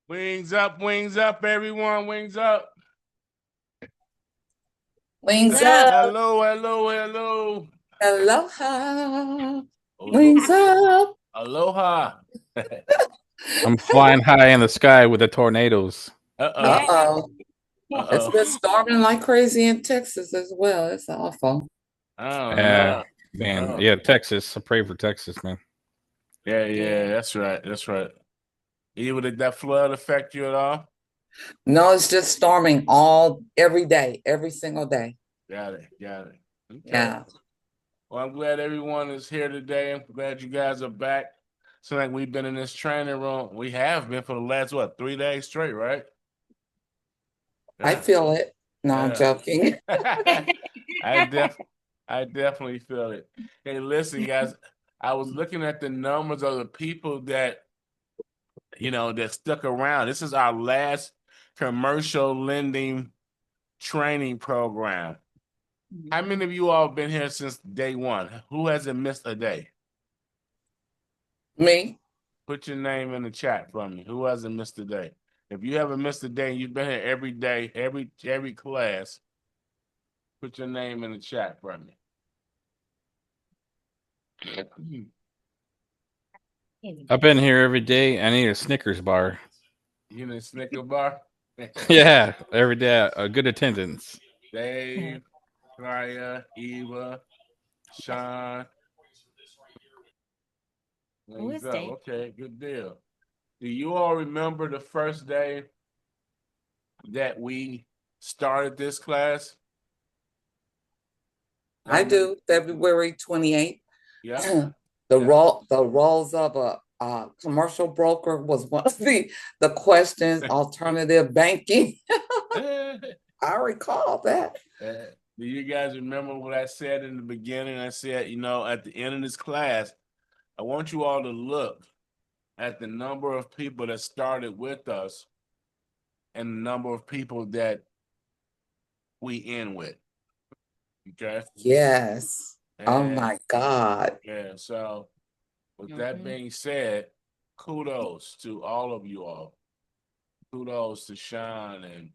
Wings up, everyone. Wings up. Wings up. Hello. Aloha. Alo- Wings up. Aloha. I'm flying high in the sky with the tornadoes. Uh-oh. Uh-oh. It's Uh-oh. been storming like crazy in Texas as well. It's awful. Oh, Yeah, no. man. Oh. Yeah, Texas. I pray for Texas, man. Yeah. That's right. Eva, did that flood affect you at all? No, it's just storming every day, every single day. Got it. Okay. Yeah. Well, I'm glad everyone is here today. I'm glad you guys are back. So like we've been in this training room. We have been for the last, 3 days straight, right? I Yeah. feel it. No, I'm Yeah. joking. I def I definitely feel it. Hey, listen, guys, I was looking at the numbers of the people that that stuck around. This is our last commercial lending training program. How many of you all been here since day one? Who hasn't missed a day? Me? Put your name in the chat for me. Who hasn't missed a day? If you haven't missed a day, you've been here every day, every class. Put your name in the chat for me. I've been here every day. I need a Snickers bar. You in a Snicker bar? Yeah, every day. A good attendance. Dave, Raya, Eva, Sean. Who is Up. Dave? Okay, good deal. Do you all remember the first day that we started this class? I do. February 28th. Yeah. The roles of a commercial broker was one of the questions, alternative banking. I recall that. Do you guys remember what I said in the beginning? I said, at the end of this class, I want you all to look at the number of people that started with us and the number of people that we end with. Okay. Yes. Oh And my God. yeah, so with that being said, kudos to all of you all. Kudos to Sean and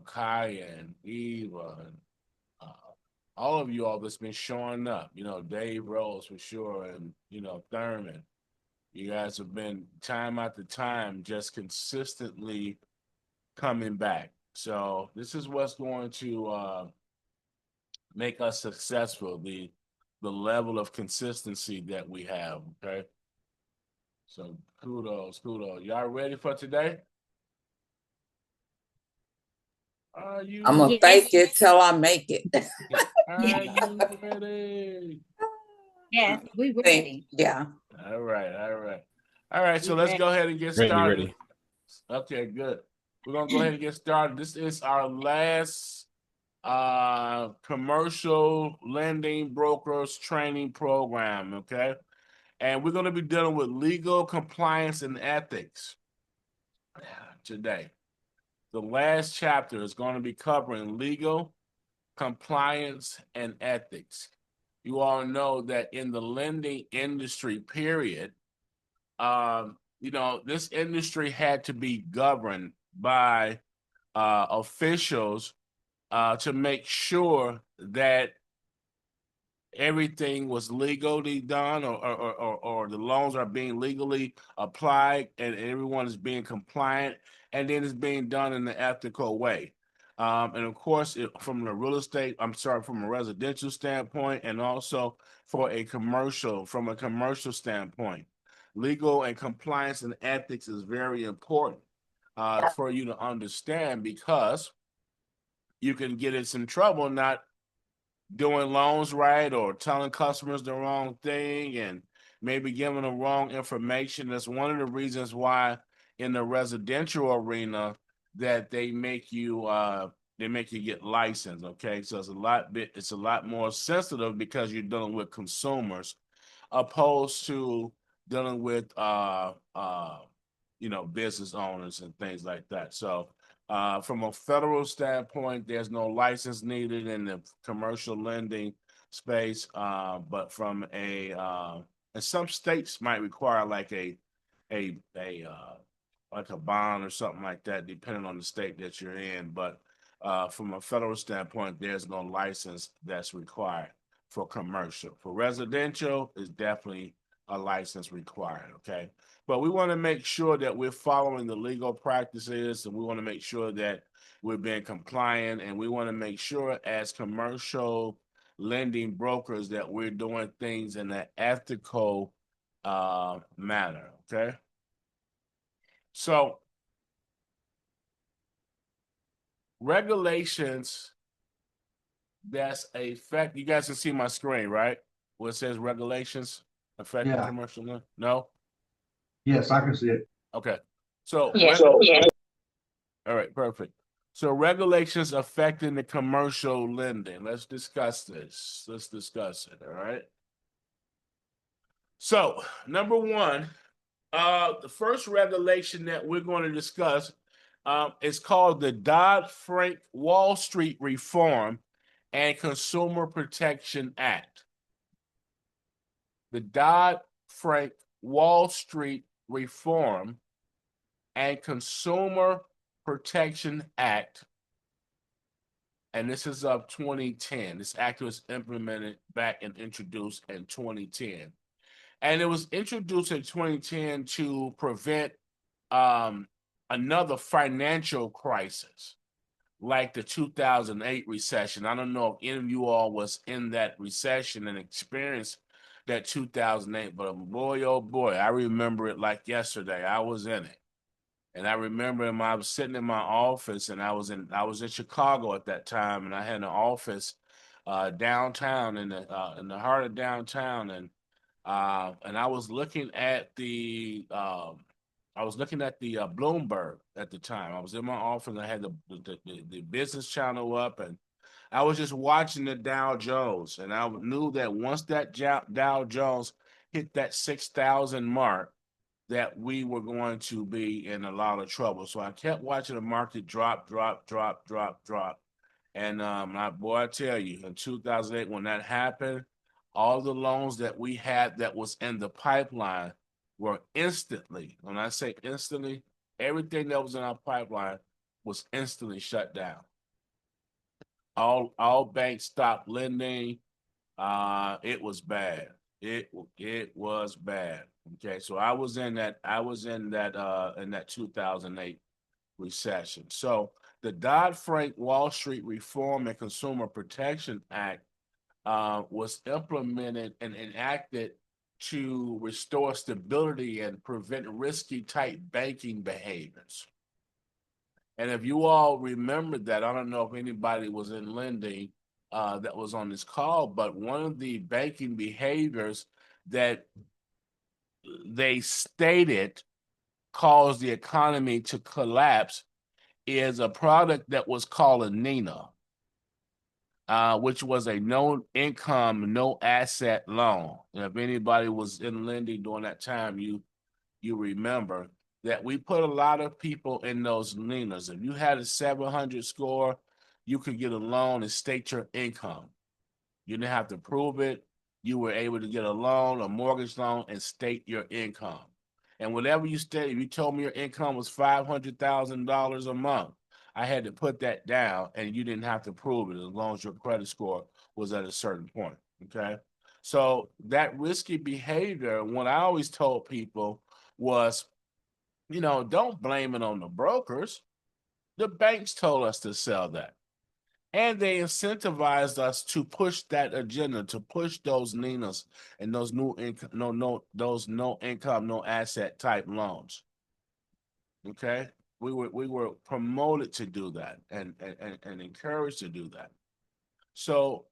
Kaya and Eva and all of you all that's been showing up. Dave Rose for sure, and Thurman. You guys have been time after time just consistently coming back. So this is what's going to make us successful. The level of consistency that we have. Okay. So kudos. Y'all ready for today? Are you I'm gonna fake it till I make it. Are you ready? Yes, we ready. Yeah. All right. So let's go ahead and get started. Ready. Okay, good. We're gonna go ahead and get started. This is our last commercial lending brokers training program. Okay. And we're going to be dealing with legal compliance and ethics today. The last chapter is going to be covering legal compliance and ethics. You all know that in the lending industry, period, this industry had to be governed by officials to make sure that everything was legally done or the loans are being legally applied and everyone is being compliant and then it's being done in an ethical way. And of course, from a residential standpoint and also from a commercial standpoint, legal and compliance and ethics is very important for you to understand because you can get in some trouble not doing loans right or telling customers the wrong thing and maybe giving them wrong information. That's one of the reasons why in the residential arena that they make you get licensed. Okay, so it's a lot more sensitive because you're dealing with consumers opposed to dealing with business owners and things like that. So from a federal standpoint, there's no license needed in the commercial lending space, but and some states might require like a like a bond or something like that, depending on the state that you're in. But from a federal standpoint, there's no license that's required for commercial. For residential, is definitely a license required, okay? But we want to make sure that we're following the legal practices, and we want to make sure that we're being compliant, and we want to make sure as commercial lending brokers that we're doing things in an ethical manner, okay? So regulations that's affect, you guys can see my screen, right? Where it says regulations affecting Yeah. commercial loan? No? Yes, I can see it. Okay. So, Yes. all right, perfect. So regulations affecting the commercial lending. Let's discuss this. Let's discuss it, all right? So, number one, the first regulation that we're going to discuss is called the Dodd-Frank Wall Street Reform and Consumer Protection Act. The Dodd-Frank Wall Street Reform and Consumer Protection Act, and this is of 2010. This act was implemented back and introduced in 2010. And it was introduced in 2010 to prevent another financial crisis like the 2008 recession. I don't know if any of you all was in that recession and experienced that 2008, but boy, oh boy, I remember it like yesterday. I was in it. And I remember I was sitting in my office, and I was in Chicago at that time, and I had an office downtown in the heart of downtown, and I was looking at the Bloomberg at the time. I was in my office, and I had the business channel up, and I was just watching the Dow Jones, and I knew that once that Dow Jones hit that 6,000 mark, that we were going to be in a lot of trouble. So I kept watching the market drop. And I tell you, in 2008, when that happened, all the loans that we had that was in the pipeline were instantly, when I say instantly, everything that was in our pipeline was instantly shut down. All banks stopped lending. It was bad. It was bad. Okay, so I was in that 2008 recession. So the Dodd-Frank Wall Street Reform and Consumer Protection Act was implemented and enacted to restore stability and prevent risky type banking behaviors. And if you all remember that, I don't know if anybody was in lending that was on this call, but one of the banking behaviors that they stated caused the economy to collapse is a product that was called a NINA, which was a no income, no asset loan. And if anybody was in lending during that time, you remember that we put a lot of people in those NINAs. If you had a 700 score, you could get a loan and state your income. You didn't have to prove it. You were able to get a loan, a mortgage loan, and state your income. And whatever you stated, if you told me your income was $500,000 a month, I had to put that down, and you didn't have to prove it as long as your credit score was at a certain point, okay? So that risky behavior, what I always told people was, don't blame it on the brokers. The banks told us to sell that. And they incentivized us to push that agenda, to push those NINAs and those those no income, no asset type loans. Okay, we were promoted to do that and encouraged to do that. So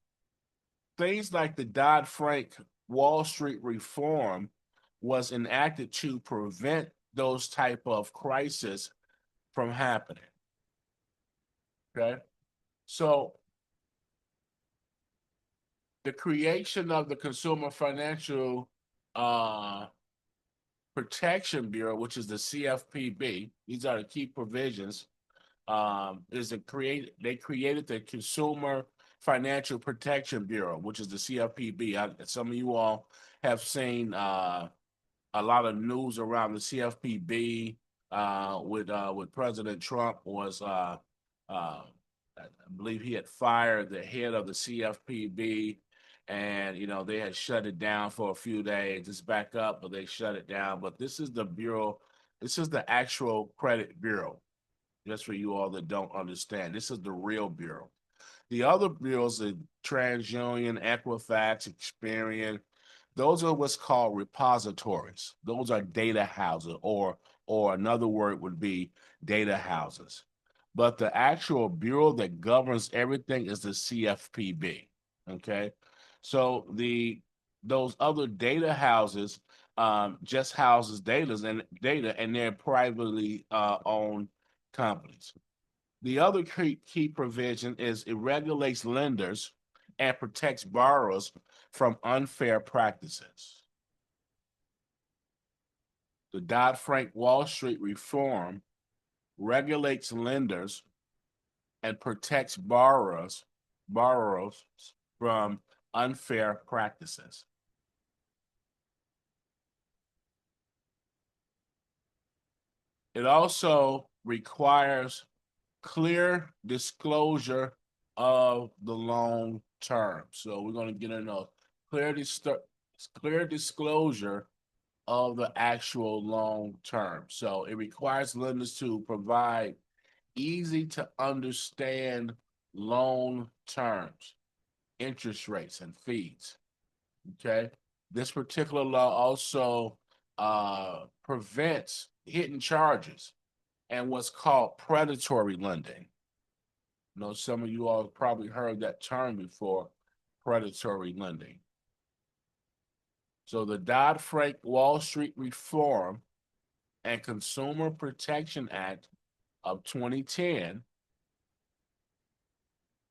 things like the Dodd-Frank Wall Street Reform was enacted to prevent those type of crises from happening. Okay, so the creation of the Consumer Financial Protection Bureau, which is the CFPB, these are the key provisions. They created the Consumer Financial Protection Bureau, which is the CFPB. Some of you all have seen a lot of news around the CFPB with President Trump was I believe he had fired the head of the CFPB, and they had shut it down for a few days. It's back up, but they shut it down. But this is the bureau. This is the actual credit bureau. Just for you all that don't understand, this is the real bureau. The other bureaus, the TransUnion, Equifax, Experian, those are what's called repositories. Those are data houses, or another word would be data houses. But the actual bureau that governs everything is the CFPB. Okay, so those other data houses just houses data, and they're privately owned companies. The other key provision is it regulates lenders and protects borrowers from unfair practices. The Dodd-Frank Wall Street reform regulates lenders and protects borrowers from unfair practices. It also requires clear disclosure of the loan term. So we're going to get into clear disclosure of the actual loan term. So it requires lenders to provide easy to understand loan terms, interest rates, and fees. Okay. This particular law also prevents hidden charges and what's called predatory lending. I know some of you all have probably heard that term before, predatory lending. So the Dodd-Frank Wall Street Reform and Consumer Protection Act of 2010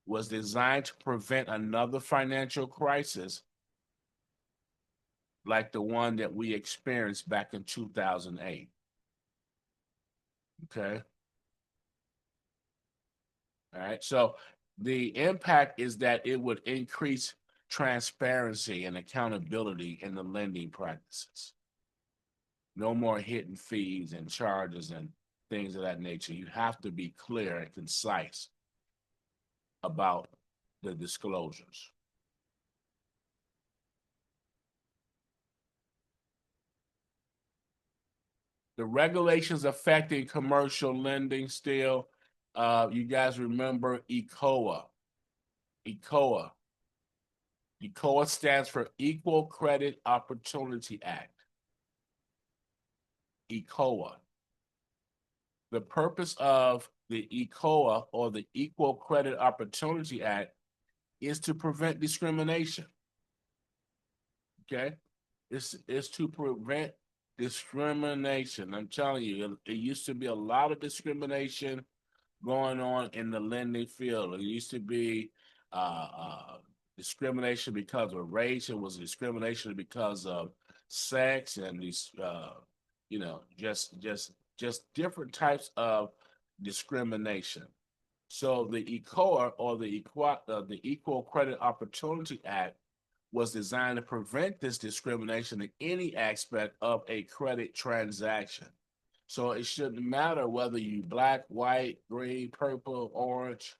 was designed to prevent another financial crisis like the one that we experienced back in 2008. Okay. All right. So the impact is that it would increase transparency and accountability in the lending practices. No more hidden fees and charges and things of that nature. You have to be clear and concise about the disclosures. The regulations affecting commercial lending still, you guys remember ECOA. ECOA. ECOA stands for Equal Credit Opportunity Act. ECOA. The purpose of the ECOA, or the Equal Credit Opportunity Act, is to prevent discrimination. Okay? It's to prevent discrimination. I'm telling you, it used to be a lot of discrimination going on in the lending field. It used to be discrimination because of race. It was discrimination because of sex, and these, just different types of discrimination. So the ECOA, or the Equal Credit Opportunity Act, was designed to prevent this discrimination in any aspect of a credit transaction. So it shouldn't matter whether you black, white, green, purple, orange.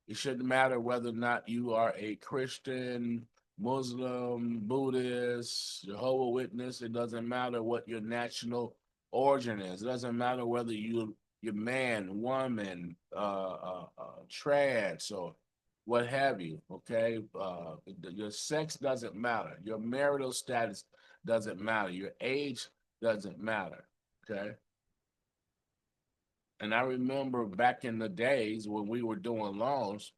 It shouldn't matter whether or not you are a Christian, Muslim, Buddhist, Jehovah's Witness. It doesn't matter what your national origin is. It doesn't matter whether you're man, woman, trans, or what have you. Okay, your sex doesn't matter. Your marital status doesn't matter. Your age doesn't matter. Okay. And I remember back in the days when we were doing loans,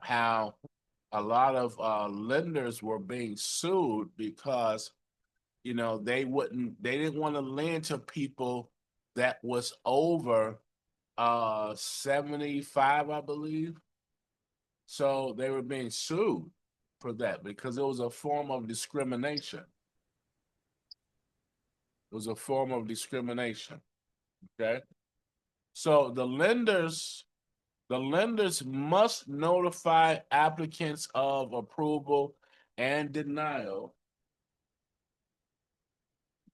how a lot of lenders were being sued because they didn't want to lend to people that was over 75, I believe. So they were being sued for that because it was a form of discrimination. It was a form of discrimination. Okay. So the lenders must notify applicants of approval and denial.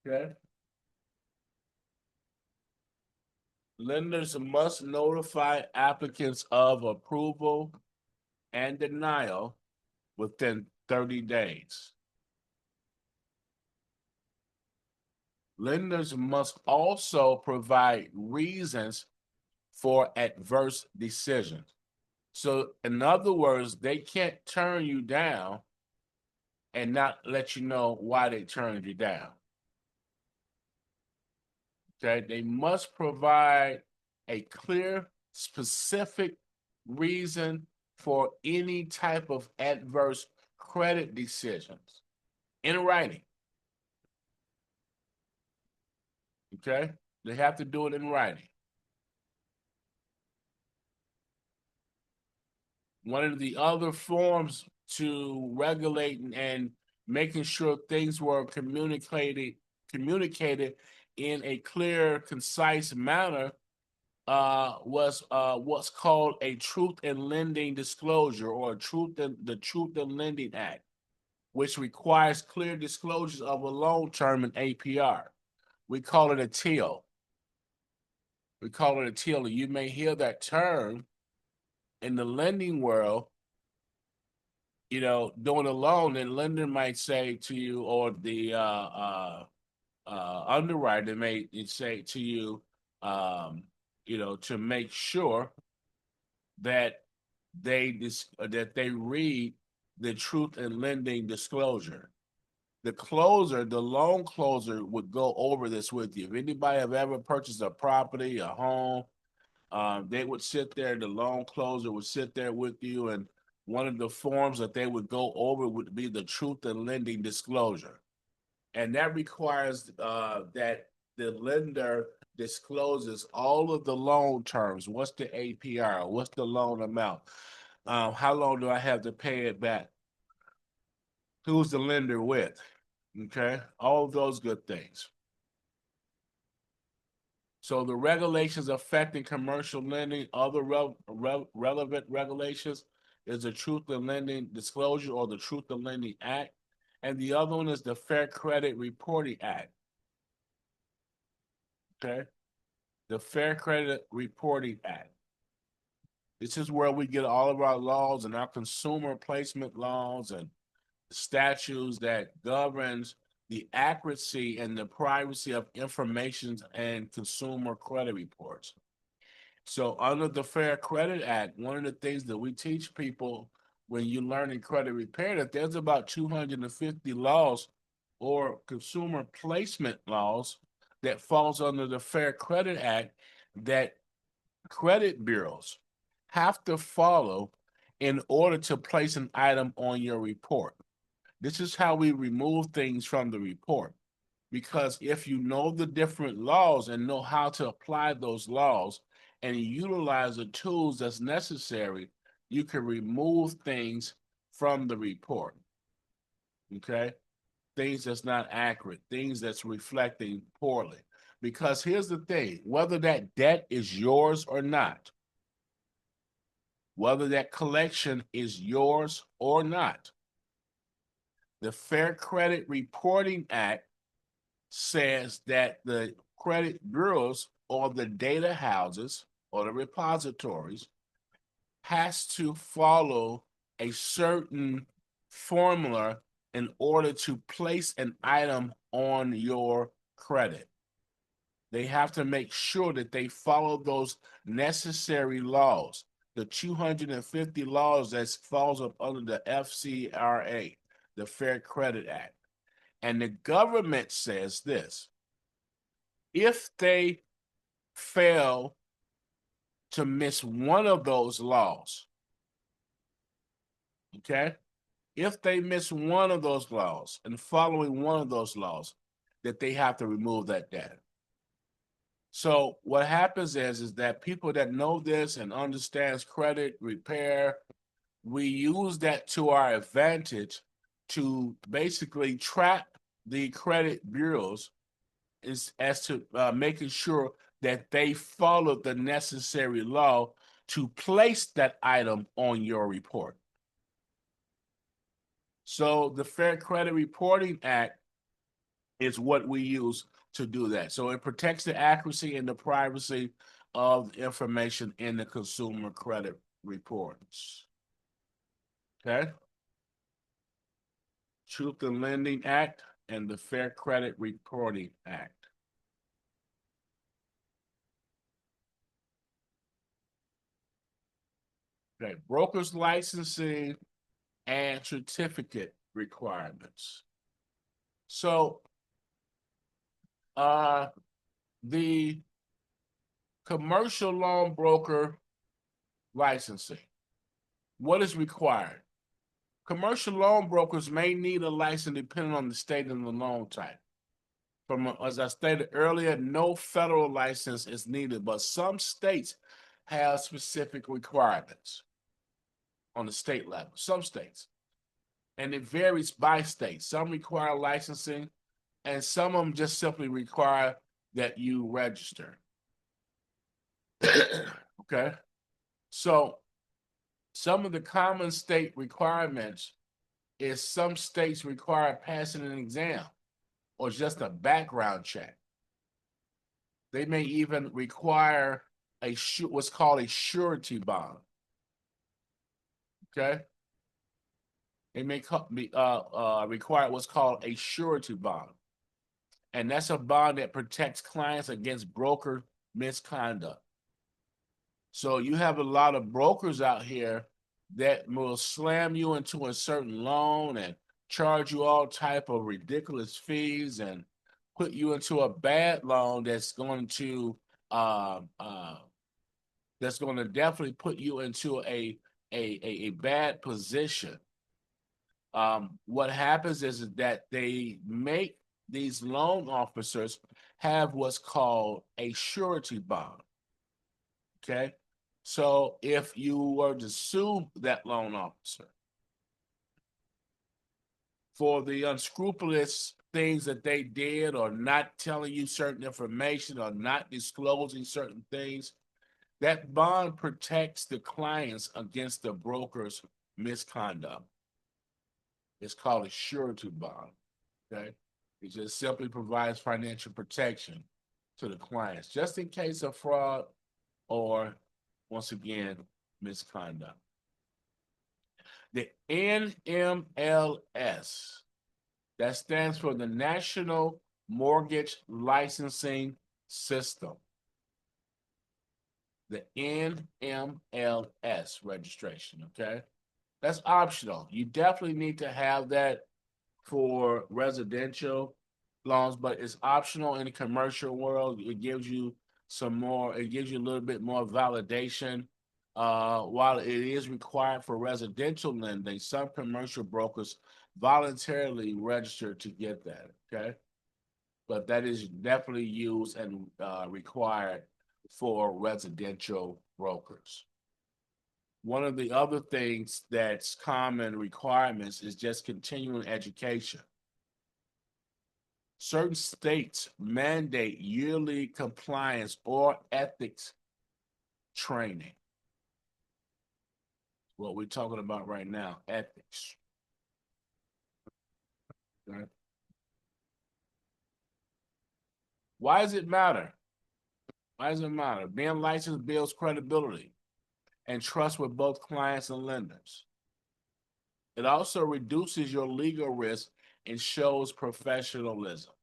Okay. lenders must notify applicants of approval and denial within 30 days. Lenders must also provide reasons for adverse decisions. So, in other words, they can't turn you down and not let you know why they turned you down. Okay, they must provide a clear, specific reason for any type of adverse credit decisions in writing. Okay, they have to do it in writing. One of the other forms to regulate and making sure things were communicated in a clear, concise manner was what's called a truth in lending disclosure, or the Truth in Lending Act, which requires clear disclosures of a loan term and APR. We call it a TIL. We call it a TIL. You may hear that term in the lending world, doing a loan, and lender might say to you, or the underwriter may say to you, to make sure that they read the truth in lending disclosure. The loan closer would go over this with you. If anybody have ever purchased a property, a home, they would sit there, the loan closer would sit there with you, and one of the forms that they would go over would be the truth in lending disclosure. And that requires that the lender discloses all of the loan terms. What's the APR? What's the loan amount? How long do I have to pay it back? Who's the lender with? Okay, all of those good things. So the regulations affecting commercial lending, other relevant regulations is the Truth in Lending Disclosure, or the Truth in Lending Act. And the other one is the Fair Credit Reporting Act. Okay, the Fair Credit Reporting Act. This is where we get all of our laws and our consumer placement laws and statutes that governs the accuracy and the privacy of information and consumer credit reports. So under the Fair Credit Act, one of the things that we teach people when you learn in credit repair, that there's about 250 laws or consumer placement laws that falls under the Fair Credit Act that credit bureaus have to follow in order to place an item on your report. This is how we remove things from the report. Because if you know the different laws and know how to apply those laws and utilize the tools that's necessary, you can remove things from the report. Okay? Things that's not accurate, things that's reflecting poorly. Because here's the thing, whether that debt is yours or not, whether that collection is yours or not, the Fair Credit Reporting Act says that the credit bureaus or the data houses or the repositories has to follow a certain formula in order to place an item on your credit. They have to make sure that they follow those necessary laws, the 250 laws that falls up under the FCRA, the Fair Credit Act. And the government says this: if they fail to miss one of those laws, okay, if they miss one of those laws and following one of those laws, that they have to remove that data. So what happens is that people that know this and understands credit repair, we use that to our advantage to basically trap the credit bureaus as to making sure that they follow the necessary law to place that item on your report. So the Fair Credit Reporting Act is what we use to do that. So it protects the accuracy and the privacy of the information in the Consumer Credit Reports. Okay? Truth in Lending Act and the Fair Credit Reporting Act. Okay, brokers licensing and certificate requirements. So, the commercial loan broker licensing, what is required? Commercial loan brokers may need a license depending on the state and the loan type. As I stated earlier, no federal license is needed, but some states have specific requirements on the state level, some states. And it varies by state. Some require licensing, and some of them just simply require that you register. Okay? So some of the common state requirements is some states require passing an exam or just a background check. They may even require what's called a surety bond. Okay? They may require what's called a surety bond. And that's a bond that protects clients against broker misconduct. So you have a lot of brokers out here that will slam you into a certain loan and charge you all type of ridiculous fees and put you into a bad loan that's going to definitely put you into a bad position. What happens is that they make these loan officers have what's called a surety bond. Okay, so if you were to sue that loan officer for the unscrupulous things that they did, or not telling you certain information, or not disclosing certain things, that bond protects the clients against the broker's misconduct. It's called a surety bond. Okay, it just simply provides financial protection to the clients, just in case of fraud or, once again, misconduct. The NMLS, that stands for the National Mortgage Licensing System. The NMLS registration, okay? That's optional. You definitely need to have that for residential loans, but it's optional in the commercial world. It gives you a little bit more validation. While it is required for residential lending, some commercial brokers voluntarily register to get that, okay? But that is definitely used and required for residential brokers. One of the other things that's common requirements is just continuing education. Certain states mandate yearly compliance or ethics training. What we're talking about right now, ethics. Okay. Why does it matter? Why does it matter? Being licensed builds credibility and trust with both clients and lenders. It also reduces your legal risk and shows professionalism.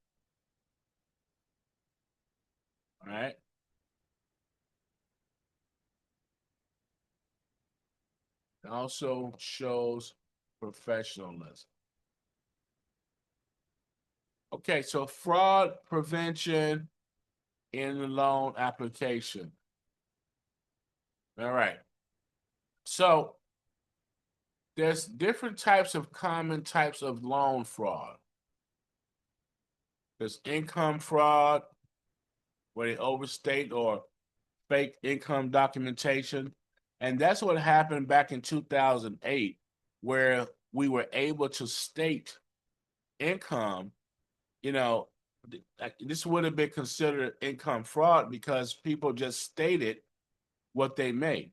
All right. It also shows professionalism. Okay, so fraud prevention in the loan application. All right. So there's different types of common types of loan fraud. There's income fraud, where they overstate or fake income documentation. And that's what happened back in 2008, where we were able to state income. You know, this would have been considered income fraud because people just stated what they made.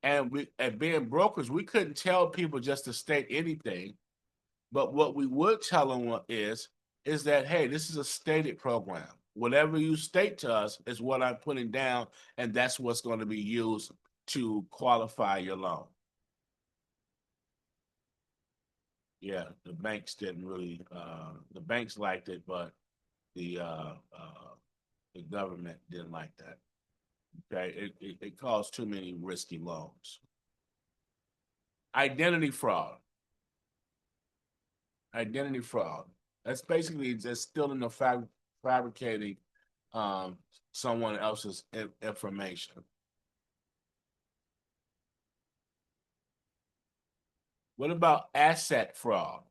And we, at being brokers, we couldn't tell people just to state anything. But what we would tell them is that, hey, this is a stated program. Whatever you state to us is what I'm putting down, and that's what's going to be used to qualify your loan. Yeah, the banks didn't really, the banks liked it, but the government didn't like that. Okay, it caused too many risky loans. Identity fraud. Identity fraud. That's basically just stealing or fabricating someone else's information. What about asset fraud?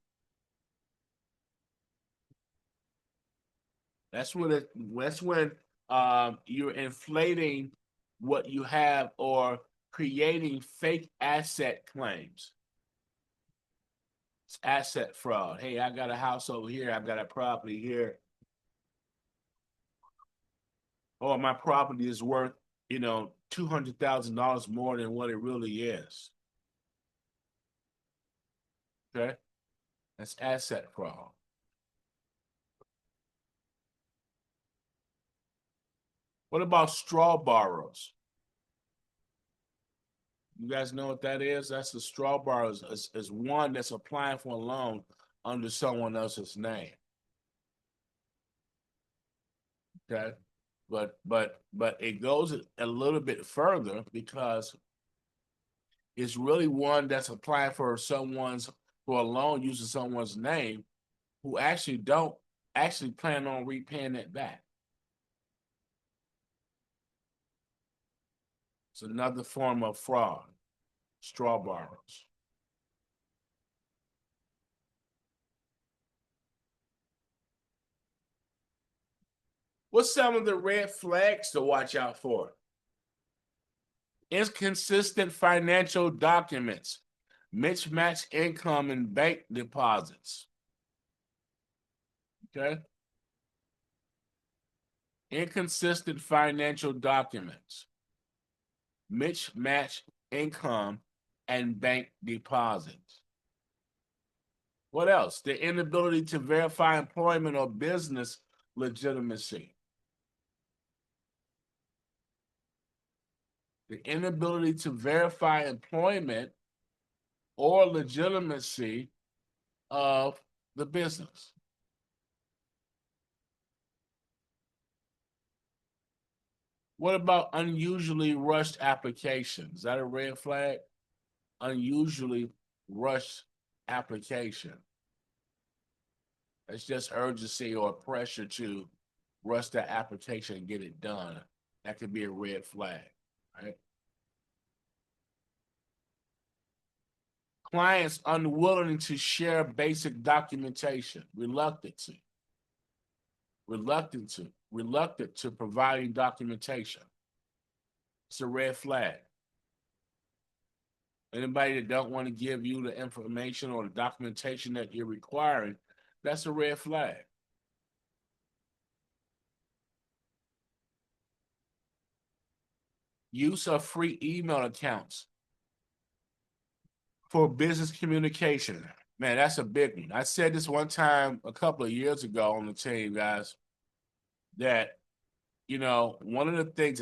That's when you're inflating what you have or creating fake asset claims. It's asset fraud. Hey, I got a house over here. I've got a property here. Or my property is worth, $200,000 more than what it really is. Okay? That's asset fraud. What about straw borrowers? You guys know what that is? That's the straw borrowers is one that's applying for a loan under someone else's name. Okay? But it goes a little bit further because it's really one that's applying for a loan using someone's name who don't plan on repaying it back. It's another form of fraud, straw borrowers. What's some of the red flags to watch out for? Inconsistent financial documents, mismatched income and bank deposits. Okay? Inconsistent financial documents, mismatched income and bank deposits. What else? The inability to verify employment or business legitimacy. The inability to verify employment or legitimacy of the business. What about unusually rushed applications? Is that a red flag? Unusually rushed application. It's just urgency or pressure to rush that application and get it done. That could be a red flag, right? Clients unwilling to share basic documentation, reluctant to providing documentation. It's a red flag. Anybody that don't want to give you the information or the documentation that you're requiring, that's a red flag. Use of free email accounts for business communication. Man, that's a big one. I said this one time a couple of years ago on the team, guys, that, one of the things,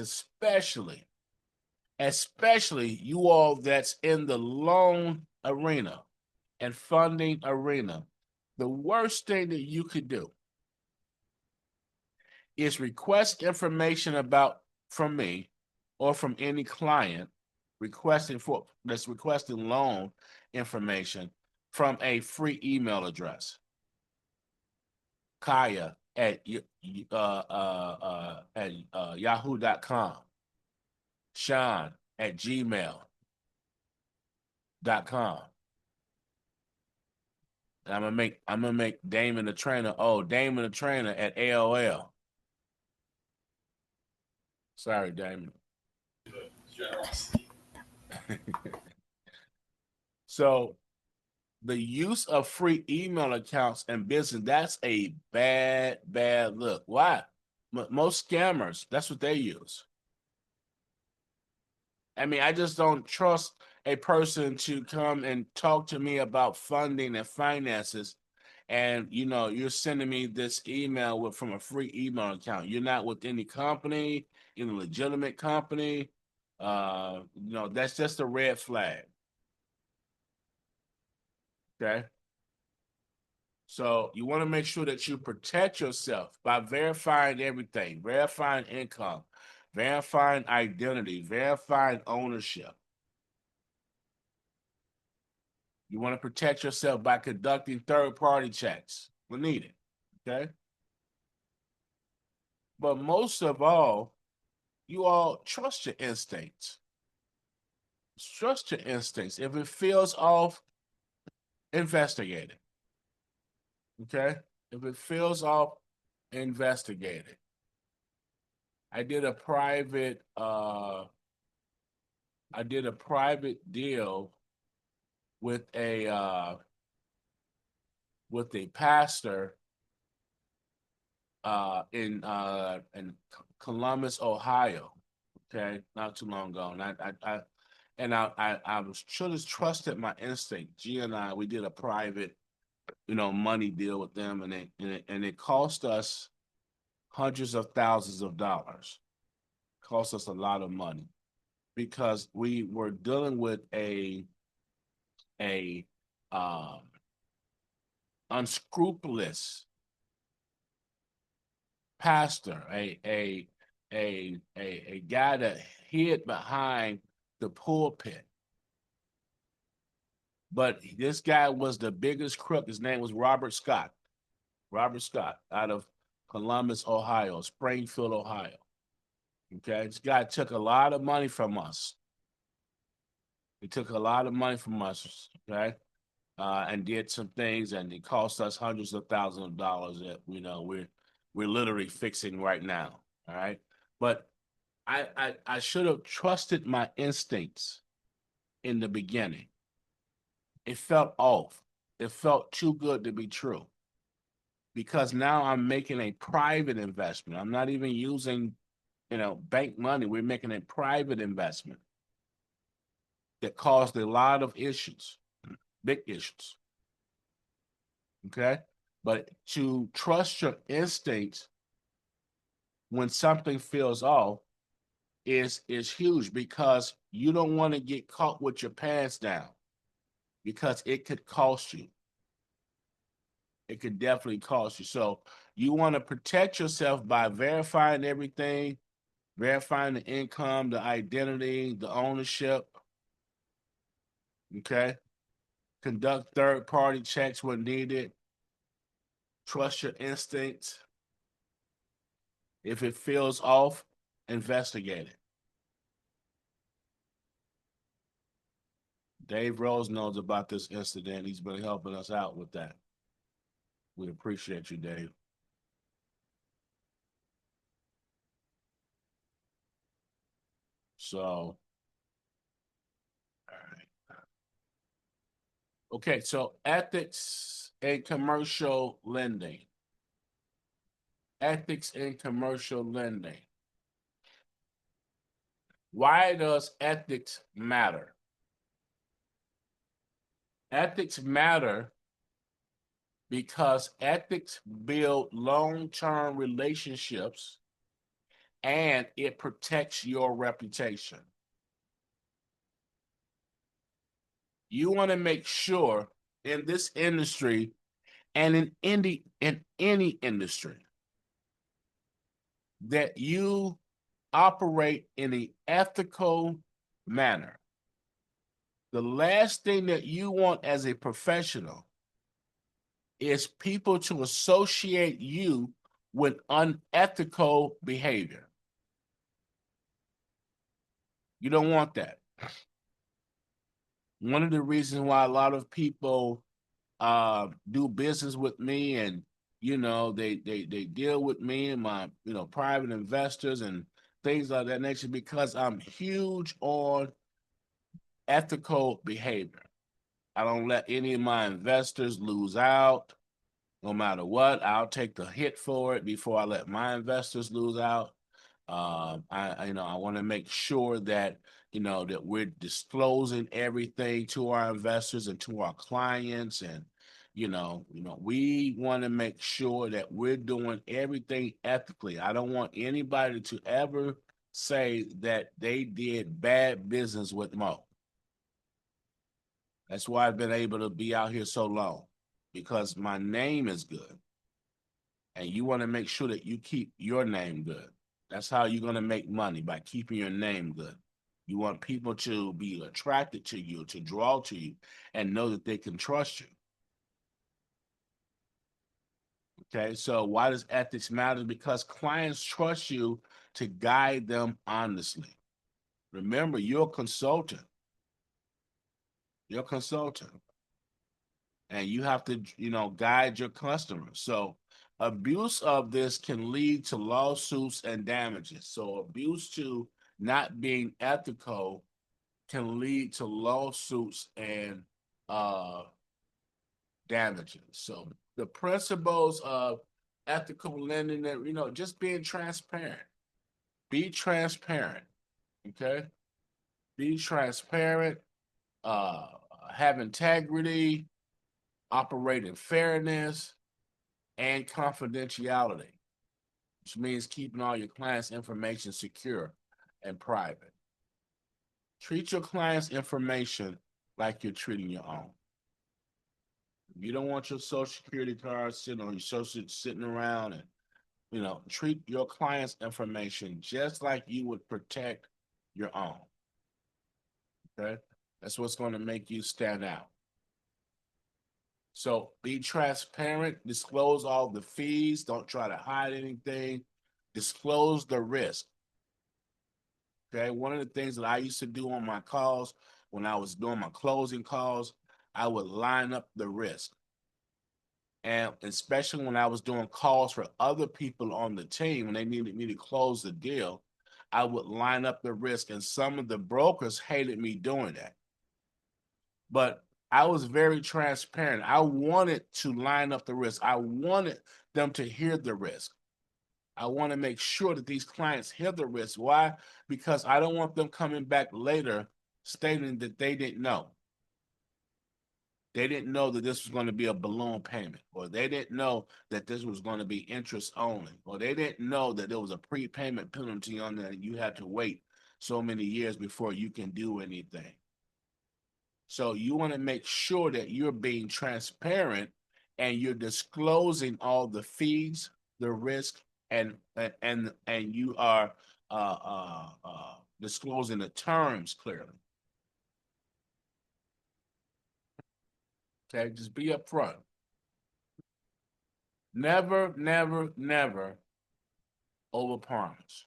especially you all that's in the loan arena and funding arena, the worst thing that you could do is request information from me or from any client requesting loan information from a free email address. Kaya at yahoo.com. Sean at gmail.com. And I'm gonna make Damon the trainer. Oh, Damon the trainer at AOL. Sorry, Damon. So the use of free email accounts and business, that's a bad look. Why? Most scammers, that's what they use. I mean, I just don't trust a person to come and talk to me about funding and finances and you're sending me this email from a free email account. You're not with any company, any legitimate company. That's just a red flag. Okay. So you want to make sure that you protect yourself by verifying everything, verifying income, verifying identity, verifying ownership. You want to protect yourself by conducting third-party checks when needed, okay? But most of all, you all trust your instincts. Trust your instincts. If it feels off, investigate it, okay? If it feels off, investigate it. I did a private deal with a pastor in Columbus, Ohio. Okay, not too long ago, and I was just trusted my instinct. G and we did a private, money deal with them, and it cost us hundreds of thousands of dollars. Cost us a lot of money because we were dealing with a um, unscrupulous pastor, a guy that hid behind the pulpit. But this guy was the biggest crook. His name was Robert Scott. Robert Scott out of Columbus, Ohio, Springfield, Ohio. Okay, this guy took a lot of money from us. He took a lot of money from us, okay, and did some things, and it cost us hundreds of thousands of dollars that we're literally fixing right now. All right, but I should have trusted my instincts in the beginning. It felt off. It felt too good to be true. Because now I'm making a private investment. I'm not even using, bank money. We're making a private investment that caused a lot of issues, big issues. Okay? But to trust your instincts when something feels off is huge, because you don't want to get caught with your pants down, because it could cost you. It could definitely cost you. So you want to protect yourself by verifying everything, verifying the income, the identity, the ownership. Okay. Conduct third-party checks when needed. Trust your instincts. If it feels off, investigate it. Dave Rose knows about this incident. He's been helping us out with that. We appreciate you, Dave. So, all right. Okay, so ethics in commercial lending. Ethics in commercial lending. Why does ethics matter? Ethics matter because ethics build long-term relationships and it protects your reputation. You want to make sure in this industry and in any industry that you operate in an ethical manner. The last thing that you want as a professional is people to associate you with unethical behavior. You don't want that. One of the reasons why a lot of people do business with me, and they deal with me and my private investors and things like that nature, because I'm huge on ethical behavior. I don't let any of my investors lose out. No matter what, I'll take the hit for it before I let my investors lose out. I want to make sure that that we're disclosing everything to our investors and to our clients, and We want to make sure that we're doing everything ethically. I don't want anybody to ever say that they did bad business with Mo. That's why I've been able to be out here so long, because my name is good. And you want to make sure that you keep your name good. That's how you're going to make money, by keeping your name good. You want people to be attracted to you, to draw to you, and know that they can trust you. Okay, so why does ethics matter? Because clients trust you to guide them honestly. Remember, you're a consultant. You're a consultant. And you have to, guide your customers. So abuse of this can lead to lawsuits and damages. So abuse to not being ethical can lead to lawsuits and damages. So the principles of ethical lending, that just being transparent. Be transparent. Okay? Be transparent, have integrity, operate in fairness, and confidentiality, which means keeping all your clients' information secure and private. Treat your clients' information like you're treating your own. You don't want your social security card sitting on your social sitting around, and treat your clients' information just like you would protect your own. Okay? That's what's going to make you stand out. So be transparent, disclose all the fees, don't try to hide anything, disclose the risk. Okay, one of the things that I used to do on my calls, when I was doing my closing calls, I would line up the risk. And especially when I was doing calls for other people on the team, when they needed me to close the deal, I would line up the risk. And some of the brokers hated me doing that. But I was very transparent. I wanted to line up the risk. I wanted them to hear the risk. I want to make sure that these clients hear the risk. Why? Because I don't want them coming back later stating that they didn't know. They didn't know that this was going to be a balloon payment, or they didn't know that this was going to be interest only, or they didn't know that there was a prepayment penalty on that and you had to wait so many years before you can do anything. So you want to make sure that you're being transparent and you're disclosing all the fees, the risk, and you are disclosing the terms clearly. Okay, just be upfront. Never, never, never overpromise.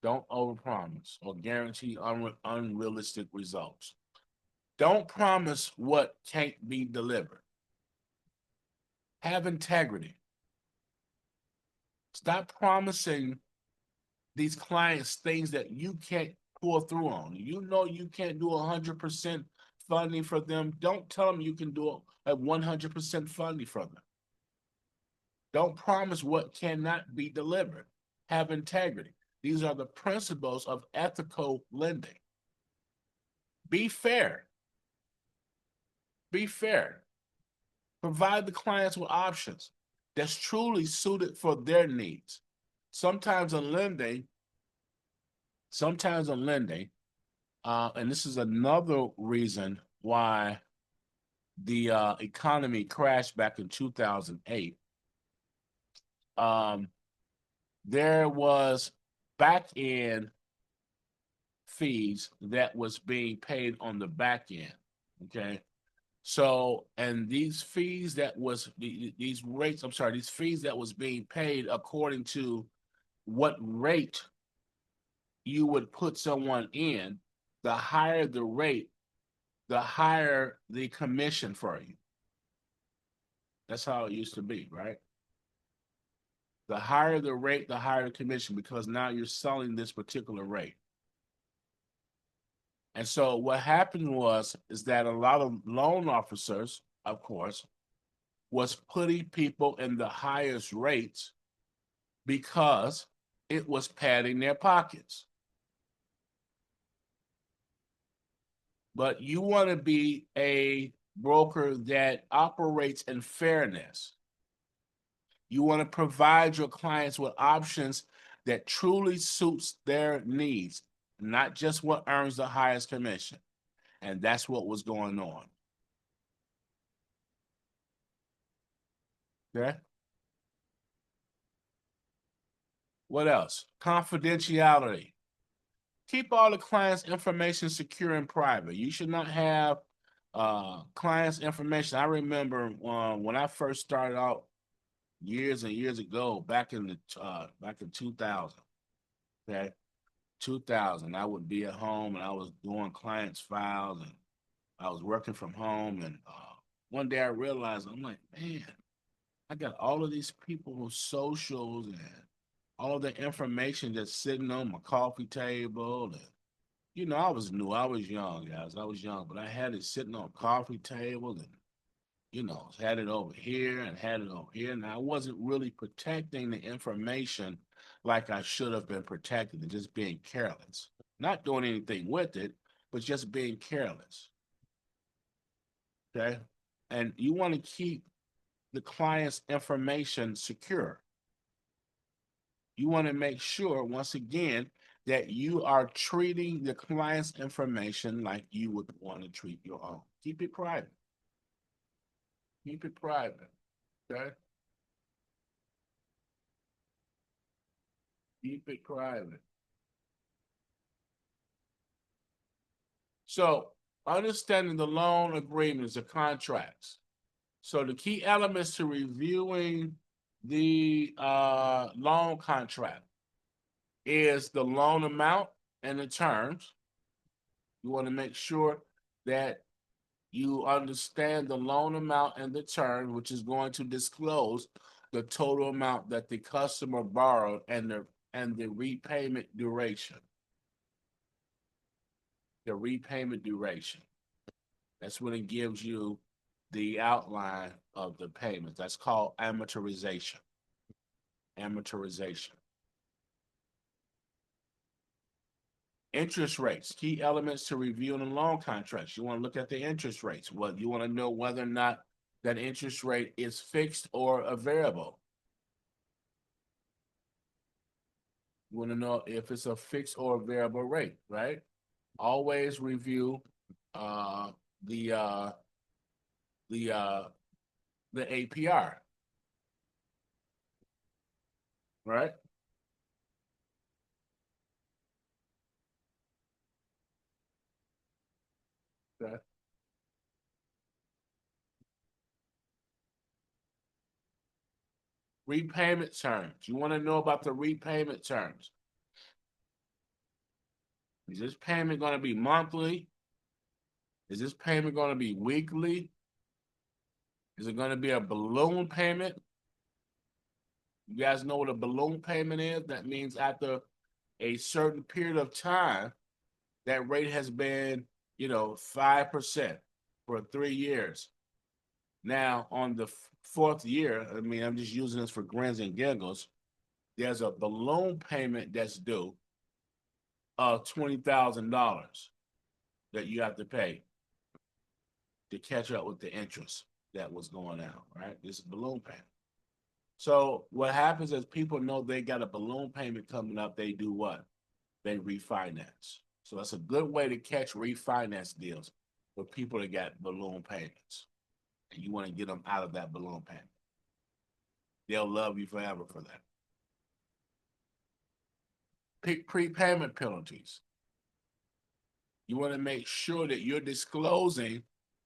Don't overpromise or guarantee unrealistic results. Don't promise what can't be delivered. Have integrity. Stop promising these clients things that you can't pull through on. You know you can't do 100% funding for them. Don't tell them you can do a 100% funding for them. Don't promise what cannot be delivered. Have integrity. These are the principles of ethical lending. Be fair. Be fair. Provide the clients with options that's truly suited for their needs. Sometimes in lending, and this is another reason why the economy crashed back in 2008. There was back-end fees that was being paid on the back end. Okay. So, and these fees that was these fees that was being paid according to what rate you would put someone in, the higher the rate, the higher the commission for you. That's how it used to be, right? The higher the rate, the higher the commission, because now you're selling this particular rate. And so what happened is that a lot of loan officers, of course, was putting people in the highest rates because it was padding their pockets. But you want to be a broker that operates in fairness. You want to provide your clients with options that truly suits their needs, not just what earns the highest commission. And that's what was going on. Okay. What else? Confidentiality. Keep all the client's information secure and private. You should not have clients' information. I remember when I first started out years and years ago, back in 2000. Okay, 2000. I would be at home and I was doing clients' files and I was working from home. And one day I realized, I'm like, man, I got all of these people's socials and all the information that's sitting on my coffee table. And, you know, I was new. I was young, guys. I was young, but I had it sitting on a coffee table and, you know, had it over here and had it over here. And I wasn't really protecting the information like I should have been protecting and just being careless. Not doing anything with it, but just being careless. Okay. And you want to keep the client's information secure. You want to make sure, once again, that you are treating the client's information like you would want to treat your own. Keep it private. Keep it private. Okay. Keep it private. So, understanding the loan agreements, the contracts. So, the key elements to reviewing the loan contract is the loan amount and the terms. You want to make sure that you understand the loan amount and the term, which is going to disclose the total amount that the customer borrowed and the repayment duration. The repayment duration. That's when it gives you the outline of the payments. That's called amortization. Amortization. Interest rates, key elements to review in the loan contracts. You want to look at the interest rates. Well, you want to know whether or not that interest rate is fixed or a variable. You want to know if it's a fixed or a variable rate, right? Always review the APR, right? Okay. Repayment terms. You want to know about the repayment terms. Is this payment going to be monthly? Is this payment going to be weekly? Is it going to be a balloon payment? You guys know what a balloon payment is? That means after a certain period of time, that rate has been, 5% for 3 years. Now, on the fourth year, I mean, I'm just using this for grins and giggles, there's a balloon payment that's due of $20,000 that you have to pay to catch up with the interest that was going out, right? This is balloon payment. So what happens is people know they got a balloon payment coming up, they do what? They refinance. So that's a good way to catch refinance deals for people that got balloon payments. And you want to get them out of that balloon payment. They'll love you forever for that. Prepayment penalties. You want to make sure that you're disclosing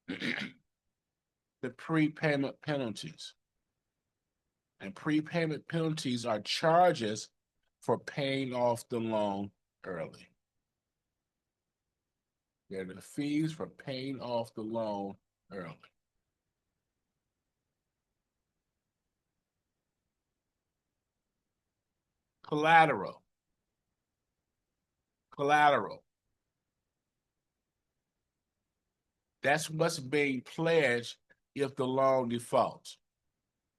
the prepayment penalties. And prepayment penalties are charges for paying off the loan early. They're the fees for paying off the loan early. Collateral. Collateral. That's what's being pledged if the loan defaults.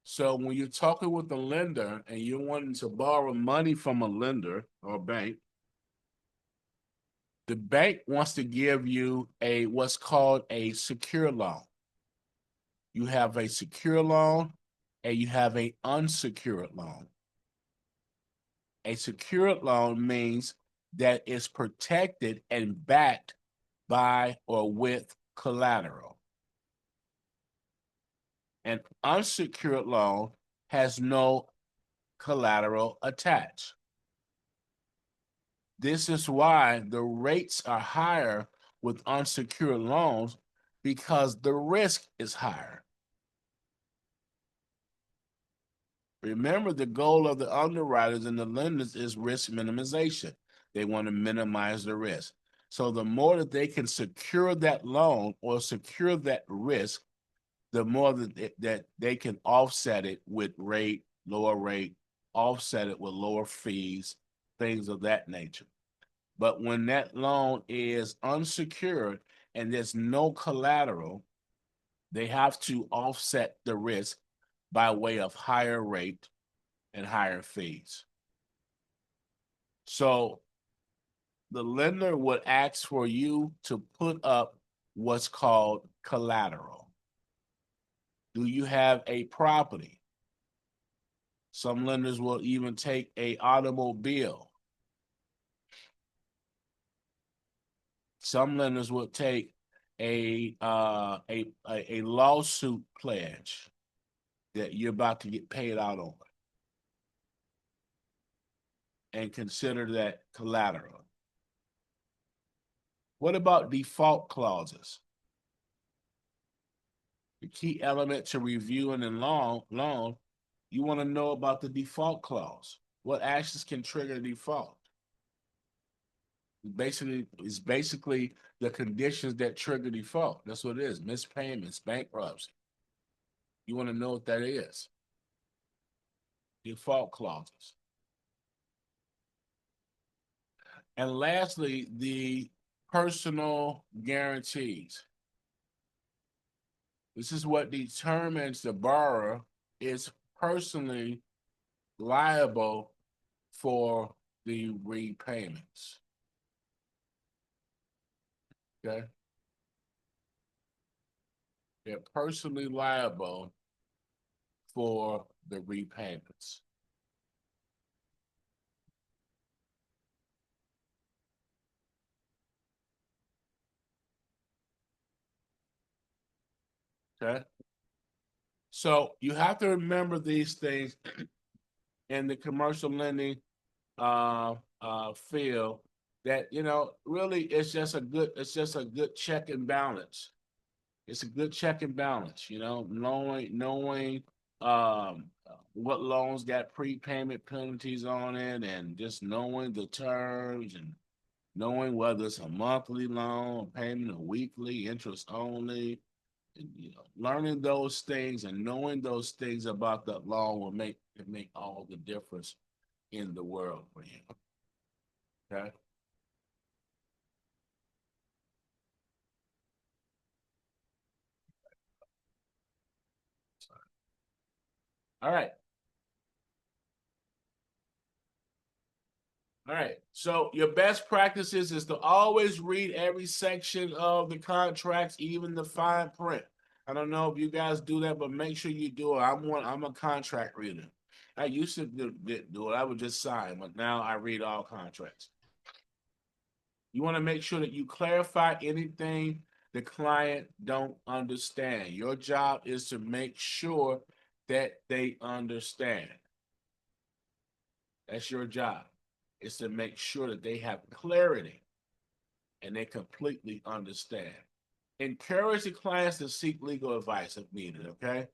So when you're talking with the lender and you're wanting to borrow money from a lender or bank, the bank wants to give you what's called a secure loan. You have a secure loan and you have an unsecured loan. A secured loan means that it's protected and backed by or with collateral. An unsecured loan has no collateral attached. This is why the rates are higher with unsecured loans, because the risk is higher. Remember, the goal of the underwriters and the lenders is risk minimization. They want to minimize the risk. So the more that they can secure that loan or secure that risk, the more that they can offset it with rate, lower rate, offset it with lower fees, things of that nature. But when that loan is unsecured and there's no collateral, they have to offset the risk by way of higher rate and higher fees. So the lender would ask for you to put up what's called collateral. Do you have a property? Some lenders will even take an automobile. Some lenders will take a lawsuit pledge that you're about to get paid out on, and consider that collateral. What about default clauses? The key element to reviewing a loan, you want to know about the default clause. What actions can trigger default? It's basically the conditions that trigger default. That's what it is. Mispayments, bankruptcy. You want to know what that is. Default clauses. And lastly, the personal guarantees. This is what determines the borrower is personally liable for the repayments. Okay? They're personally liable for the repayments. Okay? So you have to remember these things in the commercial lending field, that really it's just a good check and balance. It's a good check and balance, knowing what loans got prepayment penalties on it, and just knowing the terms, and knowing whether it's a monthly loan, payment, or weekly, interest only. And, learning those things and knowing those things about that loan will make all the difference in the world for you. Okay. All right. All right. So your best practices is to always read every section of the contracts, even the fine print. I don't know if you guys do that, but make sure you do it. I'm a contract reader. I used to do it. I would just sign, but now I read all contracts. You want to make sure that you clarify anything the client don't understand. Your job is to make sure that they understand. That's your job. Is to make sure that they have clarity and they completely understand. Encourage the clients to seek legal advice if needed, okay?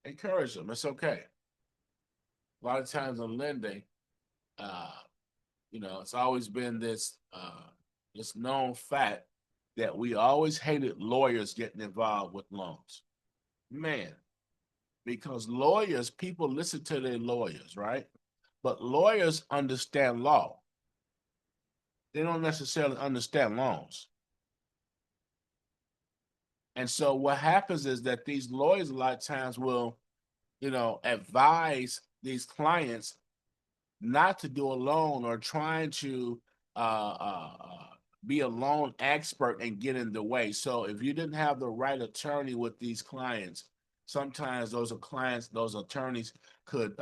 Encourage them. It's okay. A lot of times in lending, it's always been this known fact that we always hated lawyers getting involved with loans. Man, because people listen to their lawyers, right? But lawyers understand law. They don't necessarily understand loans. And so what happens is that these lawyers a lot of times will, advise these clients not to do a loan, or trying to be a loan expert and get in the way. So if you didn't have the right attorney with these clients, sometimes those are clients, those attorneys could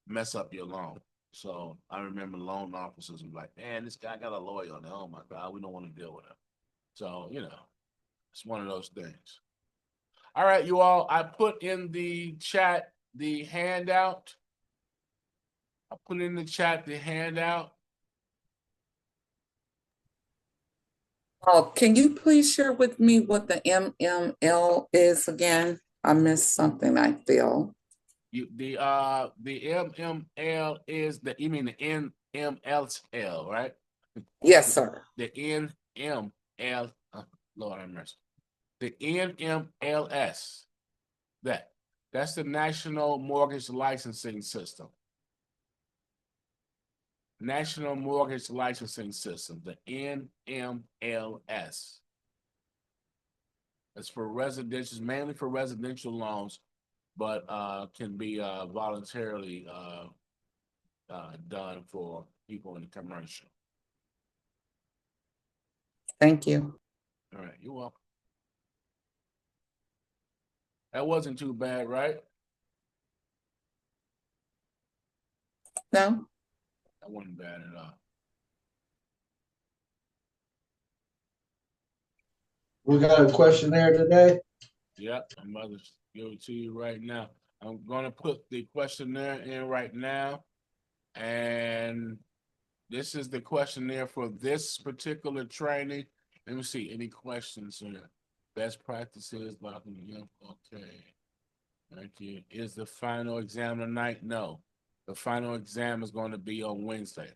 mess up your loan. So I remember loan officers were like, man, this guy got a lawyer on there. Oh my God, we don't want to deal with him. So, it's one of those things. All right, you all, I put in the chat the handout. I put in the chat the handout. Oh, can you please share with me what the MML is again? I missed something, I feel. The MML is you mean the NMLL, right? Yes, sir. The NML, Lord have mercy. The NMLS, that's the National Mortgage Licensing System. National Mortgage Licensing System, the NMLS. It's for residential, mainly for residential loans, but can be voluntarily done for people in the commercial. Thank you. All right, you're welcome. That wasn't too bad, right? No? That wasn't bad at all. We got a questionnaire today. Yep, I'm about to give it to you right now. I'm gonna put the questionnaire in right now. And this is the questionnaire for this particular training. Let me see, any questions here? Best practices, okay. Thank you. Is the final exam tonight? No. The final exam is going to be on Wednesday.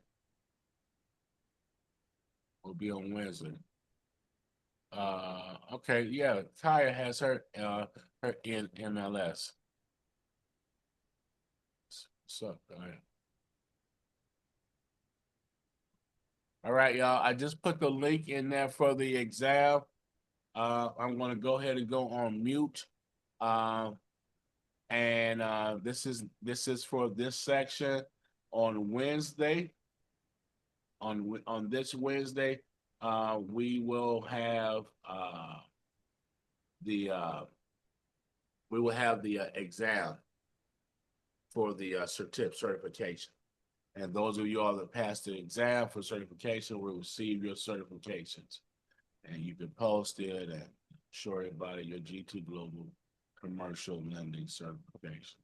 Will be on Wednesday. Okay, yeah, Taya has her in MLS. What's up, Taya? All right, y'all. I just put the link in there for the exam. I'm gonna go ahead and go on mute. And this is for this section on Wednesday. On this Wednesday, we will have the exam for the certification. And those of you all that passed the exam for certification will receive your certifications. And you can post it and show everybody your G2 Global Commercial Lending certification.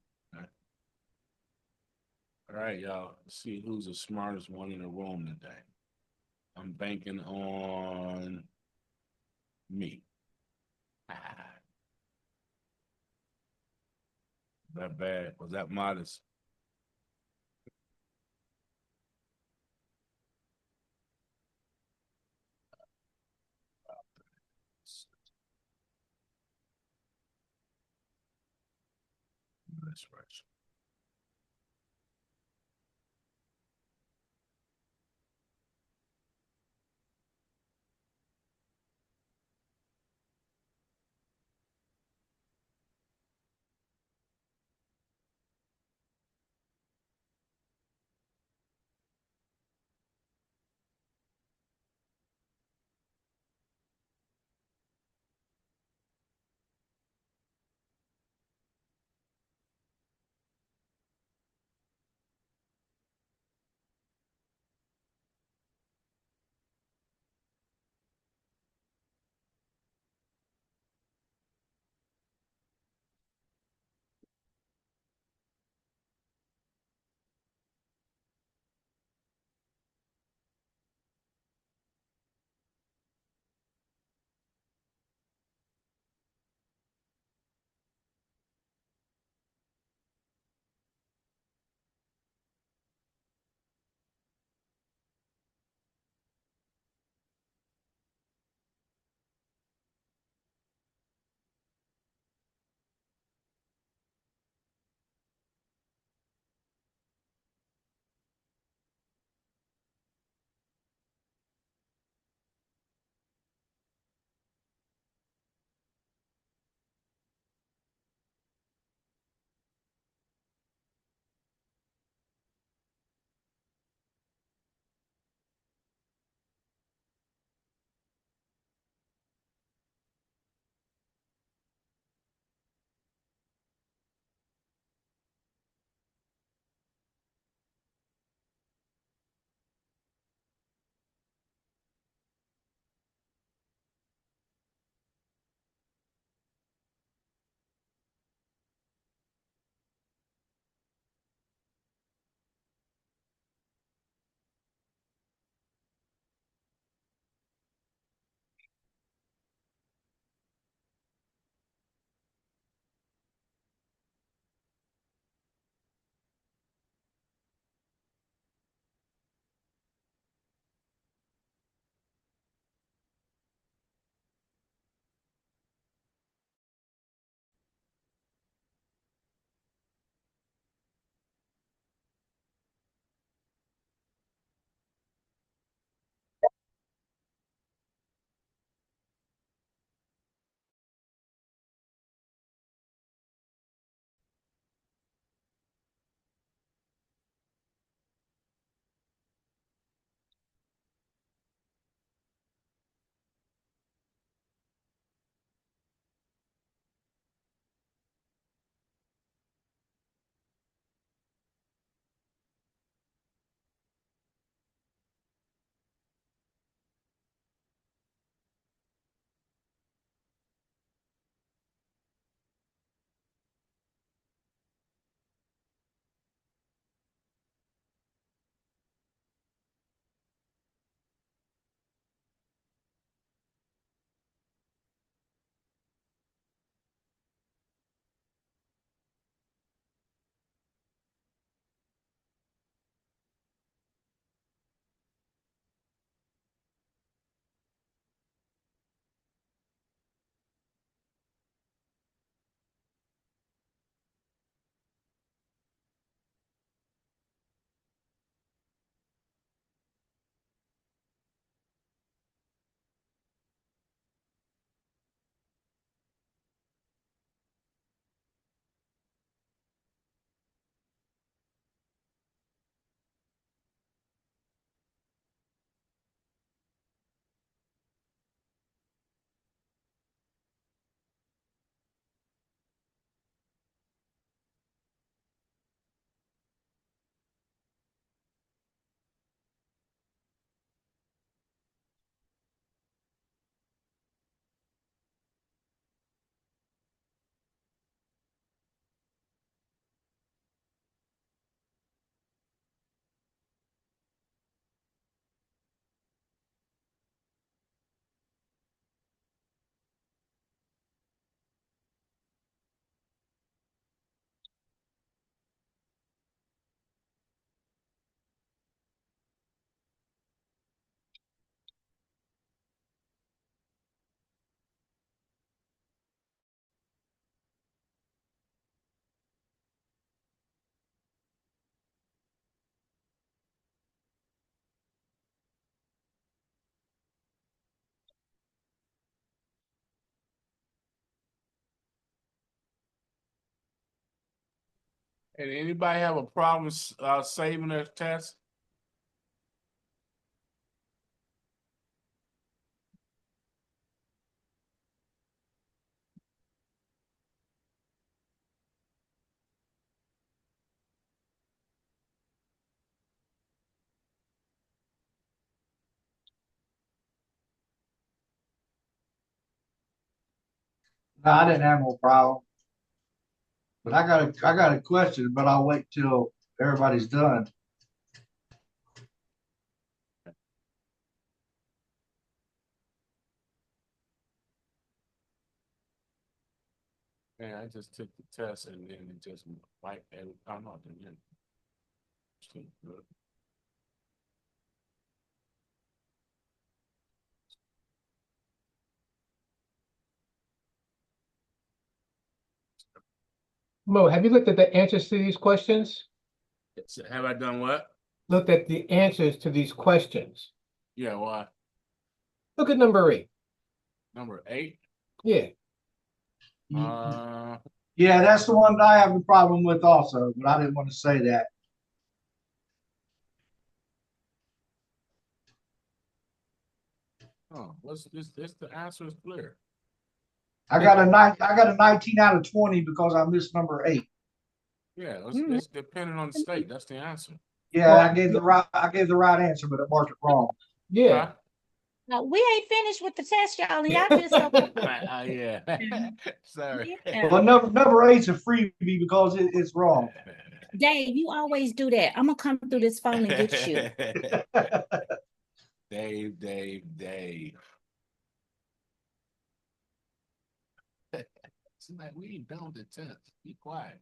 All right, y'all. Let's see who's the smartest one in the room today. I'm banking on me. That bad? Was that modest? That's right. And anybody have a problem saving their test? No, I didn't have no problem. But I got a question, but I'll wait till everybody's done. Yeah, I just took the test and then it just wiped and I'm not doing it. Still good. Mo, have you looked at the answers to these questions? So have I done what? Looked at the answers to these questions. Yeah, why? Look at number 8. Number 8? Yeah. Yeah, that's the one that I have a problem with also, but I didn't want to say that. Oh, what's this? The answer is clear. I got a 19 out of 20 because I missed number 8. Yeah, it's depending on the state. That's the answer. Yeah, I gave the right answer, but I marked it wrong. Yeah. We ain't finished with the test, y'all, and y'all just Yeah. Sorry. Yeah. Well, number 8's a freebie because it's wrong. Dave, you always do that. I'm gonna come through this phone and get you. Dave. It's like we ain't done with the test. Be quiet.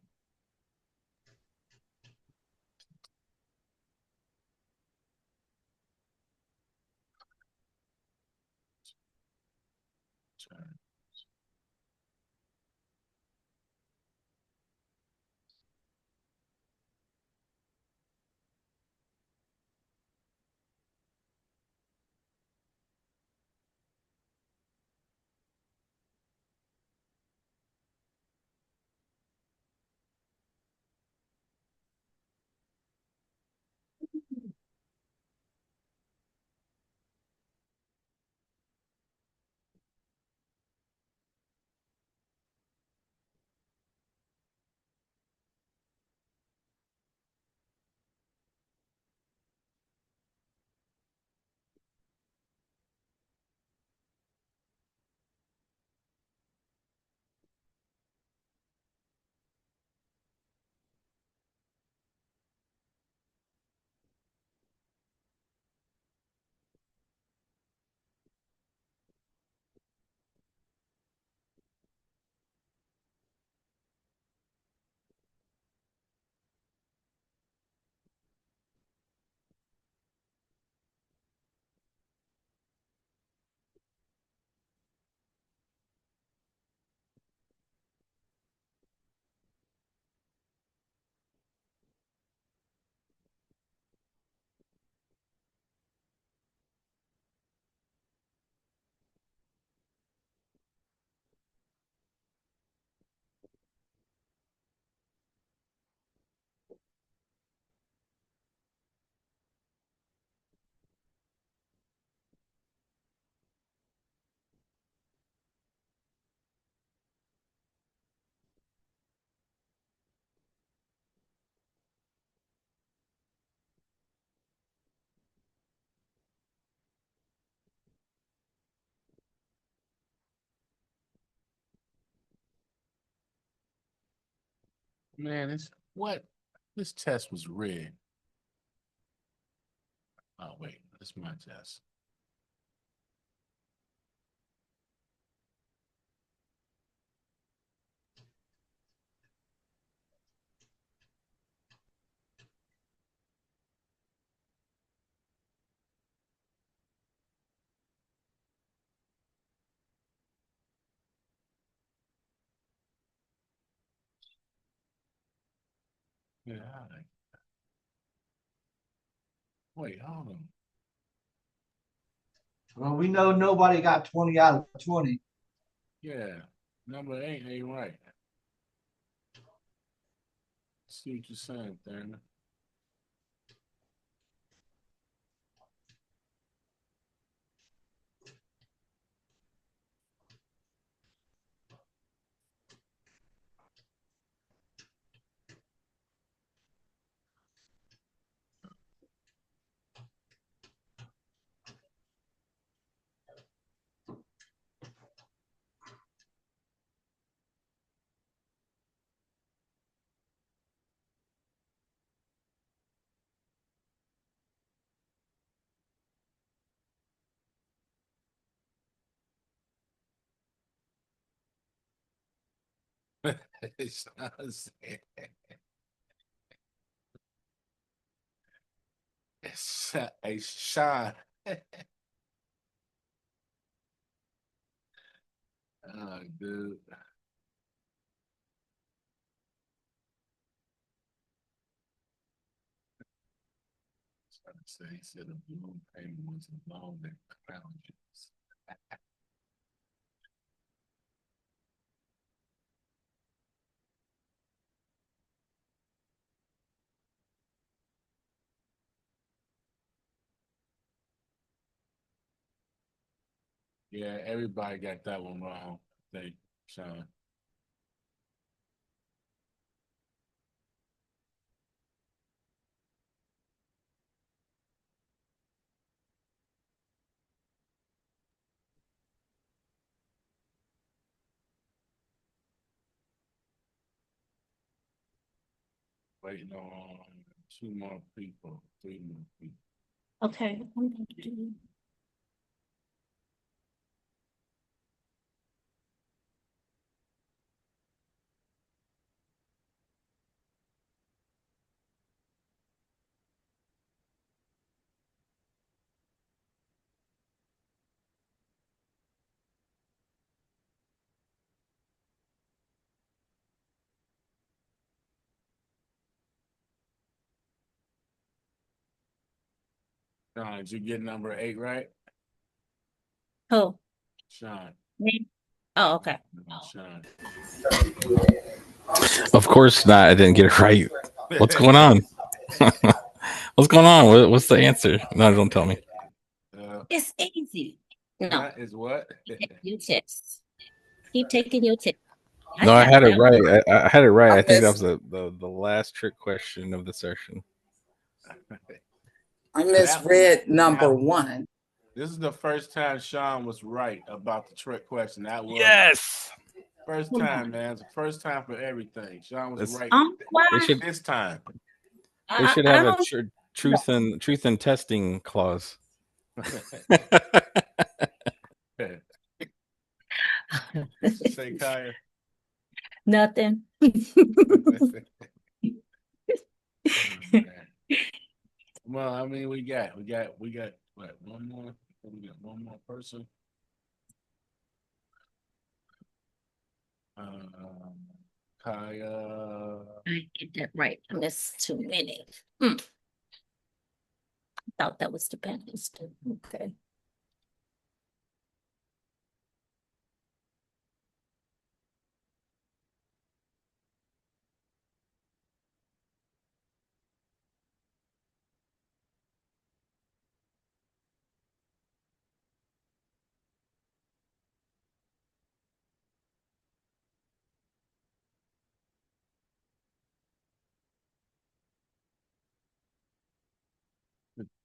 Man, this test was rigged. Oh wait, that's my test. Yeah. Wait, hold on. Well, we know nobody got 20 out of 20. Yeah, number 8 ain't right. see what you're saying, Darren. It's a Sean. Oh, dude. Trying to say, he said a balloon payment was a loan that crown jewels. Yeah, everybody got that one wrong. I think, Sean. Waiting on 2 more people, 3 more people. Okay. I'm gonna do- Sean, did you get number 8 right? Oh, Sean. me? Oh, okay. Sean. Of course not. I didn't get it right. What's going on? What's going on? What's the answer? No, don't tell me. It's easy. No, That is what? take your test. Keep taking your test. No, I got had it that. right. I had it right. I I think that missed- was the last trick question of the session. I misread number 1. This is the first time Sean was right about the trick question. That was Yes. first time, man. It's the first time for everything. Sean was That's- right Why? They should this time. they should I have a don't- truth and testing clause. Say, Kaya. Nothing. Well, I mean, we got what, one more? We got one more person. Kaya. I get that right. I missed too many. I thought that was the best. Okay.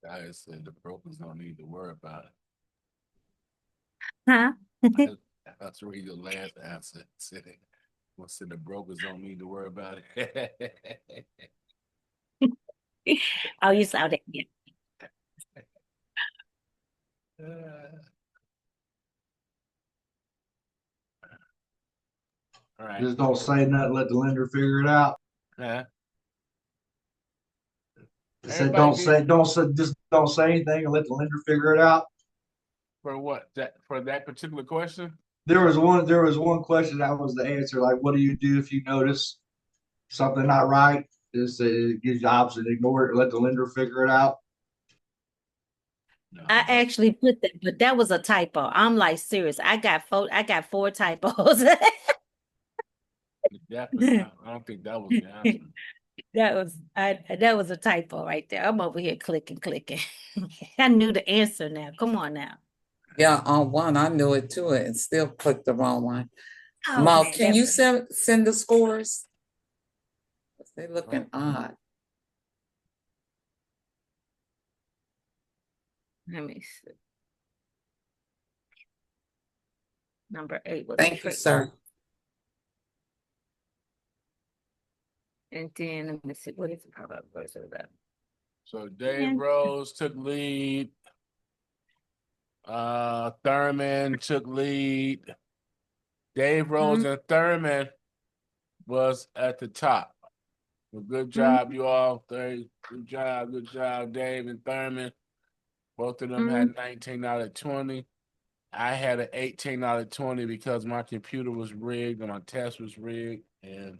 I said the brokers don't need to worry about Huh? it. That's read the last answer. Said it. Well, said the brokers don't need to worry about it. Oh, you saw that. Yeah. All right. Just don't say nothing, let the lender figure it out. Huh? Said Everybody just don't say anything and let the lender figure it out. For what? For that particular question? There was one question that was the answer. Like, what do you do if you notice something not right? Just it gives you option, ignore it, and let the lender figure it out. No, I actually put that, but that was a typo. I'm like serious. I got 4 typos. definitely not. I don't think that was the answer. That was a typo right there. I'm over here clicking. I knew the answer now. Come on now. Yeah, on one, I knew it too, and still clicked the wrong one. Mo, Okay, can you send the scores? They're looking odd. let me see. Number 8 was a Thank you, trick. sir. And then let me see, what is the product versus that? So Dave Rose took lead. Thurman took lead. Dave Rose and Thurman was at the top. Well, good job, you all. Good job, Dave and Thurman. Both of them had 19 out of 20. I had an 18 out of 20 because my computer was rigged and my test was rigged. And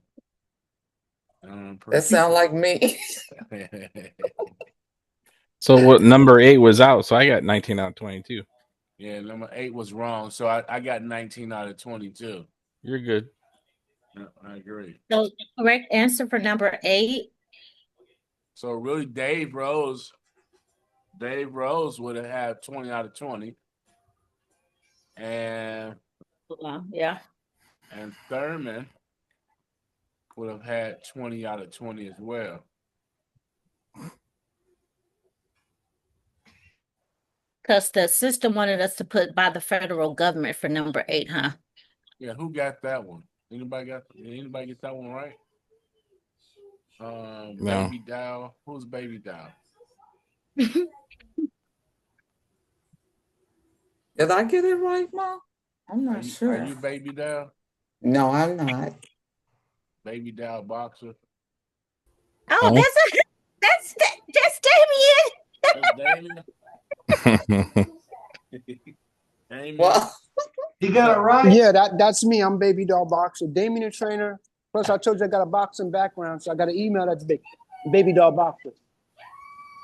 That sound like me. So what number 8 was out, so I got 19 out of 22. Yeah, number 8 was wrong. So I got 19 out of 22. You're good. Yeah, I agree. So the correct answer for number 8. So really Dave Rose would have had 20 out of 20. And Yeah. And Thurman would have had 20 out of 20 as well. Because the system wanted us to put by the federal government for number 8, huh? Yeah, who got that one? Anybody get that one right? No. Baby Dow. Who's Baby Dow? Did I get it right, Mom? I'm not sure. Are you Baby Dow? No, I'm not. Baby Dow boxer. Oh, that's Damien. That's Damien. Damien. Well, You got it right? Yeah, that's me. I'm Baby Doll Boxer. Damien, a trainer. Plus, I told you I got a boxing background, so I got an email that's big. Baby Doll Boxer.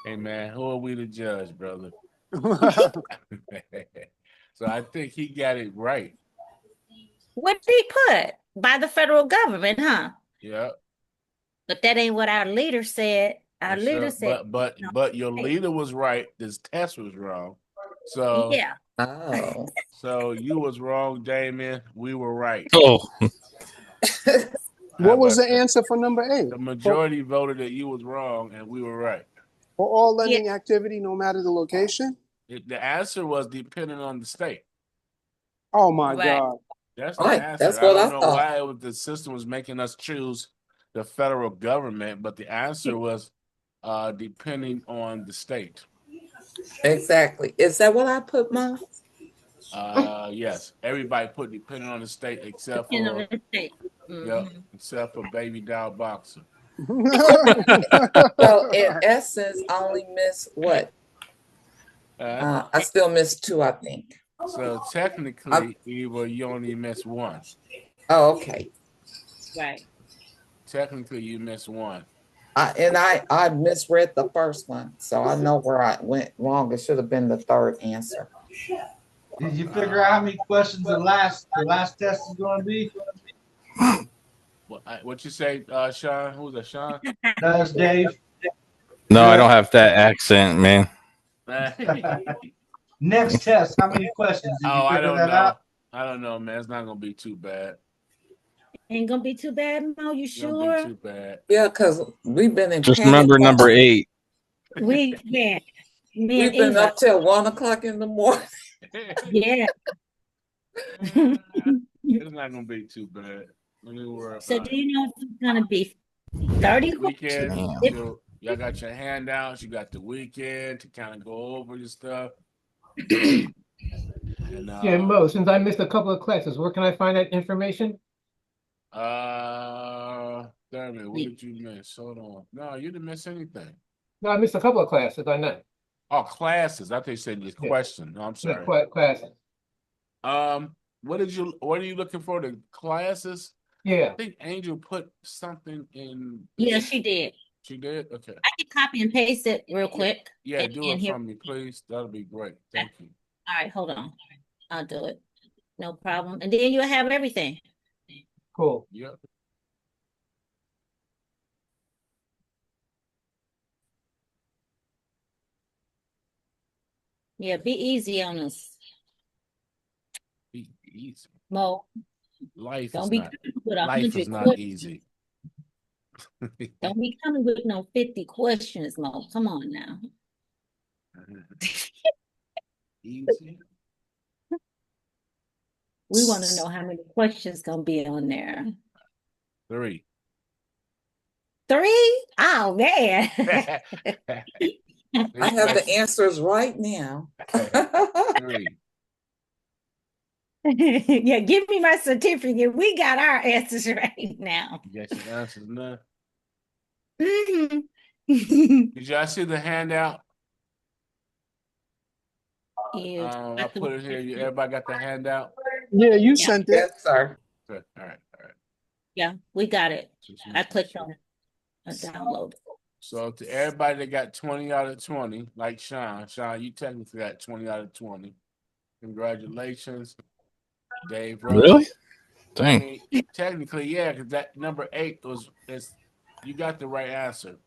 Hey man, who are we to judge, brother? So I think he got it right. What did he put? By the federal government, huh? Yeah. But that ain't what our leader said. Our Yes, leader sir. said, But your leader was right. This test was wrong. So yeah. oh. So you was wrong, Damien. We were right. Oh, What was the answer for number 8? The majority voted that you was wrong, and we were right. For all lending activity, no matter the location? The answer was depending on the state. Oh my Right. God. That's the Right, answer. that's what I don't know thought. why the system was making us choose the federal government, but the answer was depending on the state. Exactly. Is that what I put, Mom? Yes, everybody put depending on the state except In for the state. except for Baby Dow Boxer. So in essence, I only missed what? I still missed 2, I think. So technically, Eva, you only missed 1. Oh, okay. Right. Technically, you missed 1. I misread the first one, so I know where I went wrong. It should have been the third answer. Did you figure out how many questions the last test is going to be? What you say, Sean? Who's that, Sean? That's Dave. no, I don't have that accent, man. Next test, how many questions? Did you I figure don't that know. out? I don't know, man. It's not gonna be too bad. Ain't gonna be too bad, Mo. You It's gonna sure? be too bad. Yeah, because we've been in Just panic remember number mode. 8. We man, me We've and been Eva. up till 1 o'clock in the morning. Yeah. It's not gonna be too bad. Let me worry So about do it. you know if it's gonna be 30 Weekend, questions? y'all got your handouts. You got the weekend to kind of go over your stuff. And Yeah, Mo, since I missed a couple of classes, where can I find that information? Thurman, what did you miss? Hold on. No, you didn't miss anything. No, I missed a couple of classes, I know. Oh, classes. I thought you said your question. No, I'm Yeah, sorry. classes. What are you looking for? The classes? Yeah. I think Angel put something in. Yeah, she did. She did? Okay. I can copy and paste it real quick. Yeah, do it here. from me, please. That'll be great. Thank you. All right, hold on. I'll do it. No problem. And then you'll have everything. Cool. Yep. Yeah, be easy on us, Be easy. Mo. Life Don't is be not. coming with Life 100 is not questions. easy. Don't be coming with no 50 questions, Mo. Come on now. Easy. We want to know how many questions gonna be on there. 3. 3? Oh man. I have the answers right now. 3. Yeah, give me my certificate. We got our answers right now. You got your answers now. Mhm. Did y'all see the handout? Yeah, I put it here. Everybody got the handout? Yeah, you Yeah. sent it. Yes, sir. Good. All right. Yeah, we got it. I clicked on it. I downloaded. So to everybody that got 20 out of 20, like Sean, you technically got 20 out of 20. Congratulations, Dave. Really? I Dang. mean, technically, yeah, because that number 8 is you got the right answer.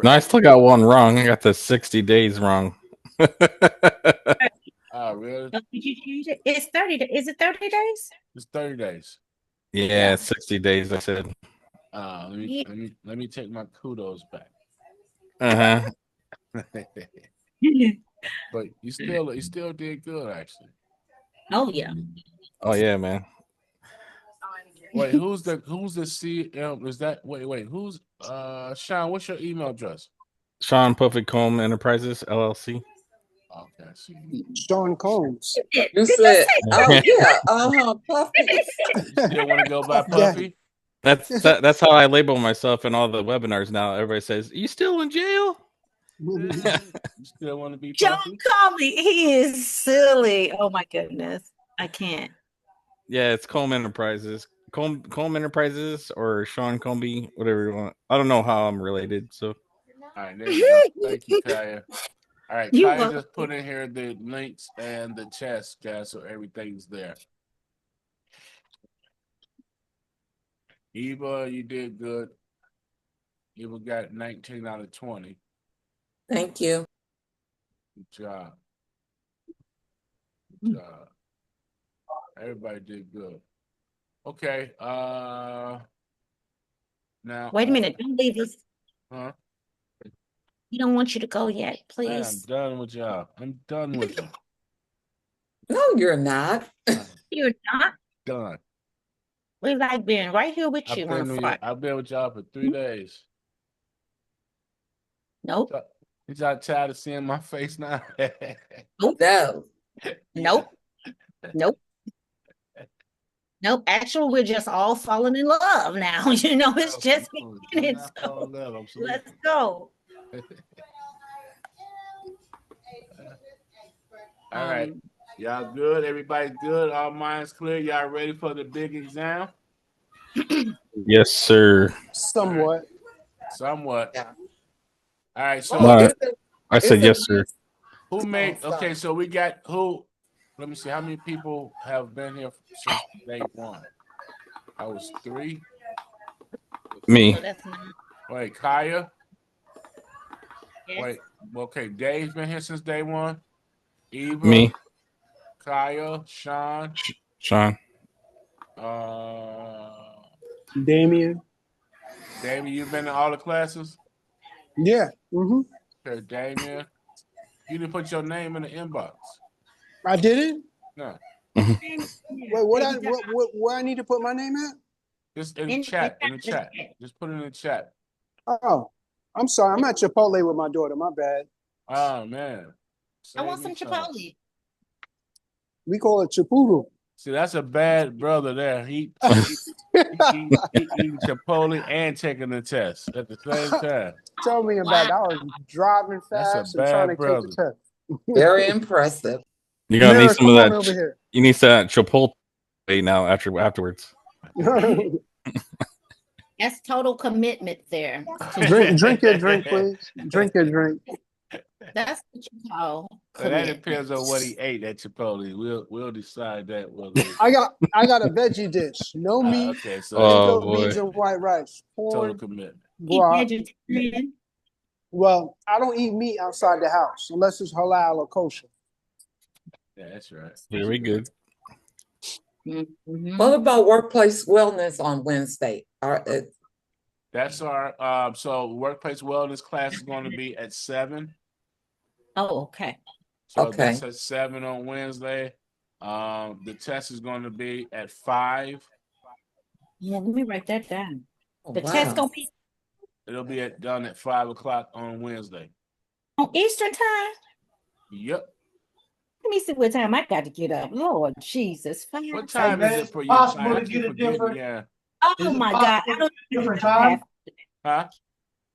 No, I still got one wrong. I got the 60 days wrong. Oh, really? Oh, did you change it? It's 30. Is it 30 days? It's 30 days. Yeah, 60 days. I said. Let me take my kudos back. Uh huh. But you still did good, actually. Oh yeah. Oh yeah, man. Wait, who's the CM? Is that who's Sean? What's your email address? Sean Puffy Comb Enterprises LLC. Okay, see. Sean Combs. You said, oh yeah, Puffy. You still want to go by Yeah. Puffy? That's how I label myself in all the webinars now. Everybody says, "You still in jail?" You still want to be John Puffy? Comey, he is silly. Oh my goodness. I can't. Yeah, it's Comb Enterprises. Comb Enterprises or Sean Comby, whatever you want. I don't know how I'm related. So All right, there you go. Thank you, Kaya. All right, You Kaya welcome. just put in here the links and the chest, guys, so everything's there. Eva, you did good. Eva got 19 out of 20. Thank you. Good job. Good job. Everybody did good. Okay. Now Wait a minute. Don't leave us. huh? We don't want you to go yet, I'm please. done with y'all. I'm done with you. No, you're not. You're not. Done. We like being right here with you on the front. I've been with y'all for 3 days. Nope. Is y'all tired of seeing my face now? Nope. No. Nope. Nope. Nope. Actually, we're just all falling in love now. You know, it's just beginning. So let's go. All right. Y'all good? Everybody good? All minds clear? Y'all ready for the big exam? yes, sir. Somewhat. Somewhat. Yeah. All right. So Well, I said yes, sir. who made okay, so we got who let me see how many people have been here since day 1. I was 3. Me. So that's not. Wait, Kaya. Yes. Wait, okay, Dave's been here since day 1. Eva, Me. Kaya, Sean, Sean. Damien. Damien, you've been in all the classes? Yeah. Okay, Damien. You didn't put your name in the inbox. I didn't. No. Wait, where I need to put my name at? Just in the chat. Just put it in the chat. Oh, I'm sorry. I'm at Chipotle with my daughter. My bad. Oh man. I want some Chipotle. We call it Chipotle. See, that's a bad brother there. He eating Chipotle and taking the test at the same time. Tell me about it. I was driving That's a fast and trying to bad take the test. Very impressive. You gotta need some of that. Over here. You need that Chipotle now afterwards. That's total commitment there. drink your drink, please. Drink your drink. That's what you call So that commitment. depends on what he ate at Chipotle. We'll decide that. I got a veggie dish. No meat. Okay, so Pinto beans and white rice. total Corn, commitment. guac. Vegetarian. Well, I don't eat meat outside the house unless it's halal or kosher. Yeah, that's right. Very good. What about workplace wellness on Wednesday? That's our so workplace wellness class is going to be at 7. Oh, okay. So Okay. that's at 7 on Wednesday. The test is going to be at 5. Yeah, let me write that down. Oh, The test wow. gonna be It'll be done at 5 o'clock on Wednesday. on Eastern time. Yep. Let me see what time I got to get up. Lord Jesus, What Hey, time man, is is it it for you? possible I to keep get a forgetting. different? Yeah. Oh Is it my God, possible I to don't get a different have time? Huh?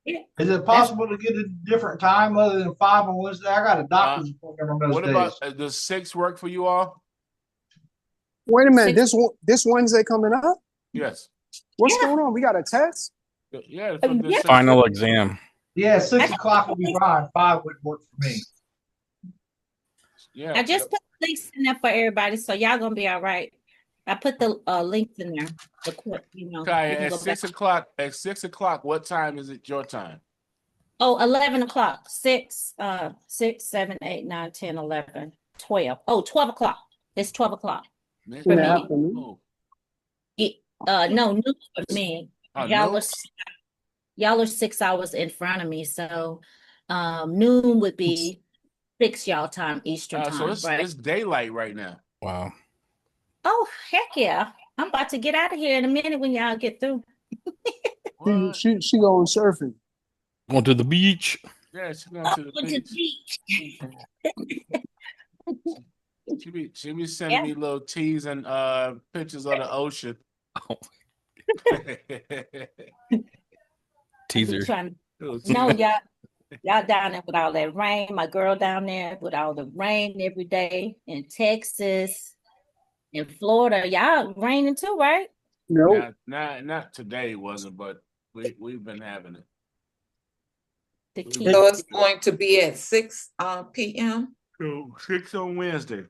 Yeah, Is it that's possible to get a different time other than 5 on Wednesday? I got a doctor's appointment on those What about days. does 6 work for you all? Wait a minute, 6. this Wednesday coming up? Yes. What's Yeah, going on? We got a test? Yeah, for this yeah. 6. Final exam. Yeah, I 6 just o'clock put would be links, fine. 5 would work for me. Yeah. I just put links in there for everybody, so y'all gonna be all right. I put the links in there. The you know, Kaya, you can at go back. 6 o'clock. At 6 o'clock, what time is it your time? Oh, 11 o'clock. 6, 6, 7, 8, 9, 10, 11, 12. Oh, 12 o'clock. It's 12 o'clock Man, for In the me. afternoon? oh, No, noon for me. oh, Y'all no. are y'all are 6 hours in front of me, so noon would be 6 y'all time, Eastern So time, right? it's daylight right now. Wow. Oh, heck yeah. I'm about to get out of here in a minute when y'all get through. What? She going surfing. Going to the beach. Yeah, she's going to the Going to the beach. beach. She be sending Yeah. me little teas and pictures of the ocean. Oh, I be teaser. trying Little to, no, teas. y'all down there with all that rain. My girl down there with all the rain every day in Texas, in Florida. Y'all raining too, right? No. Not today wasn't, but we've been having it. To We've keep So been it's going to be at 6 p.m. so 6 on Wednesday.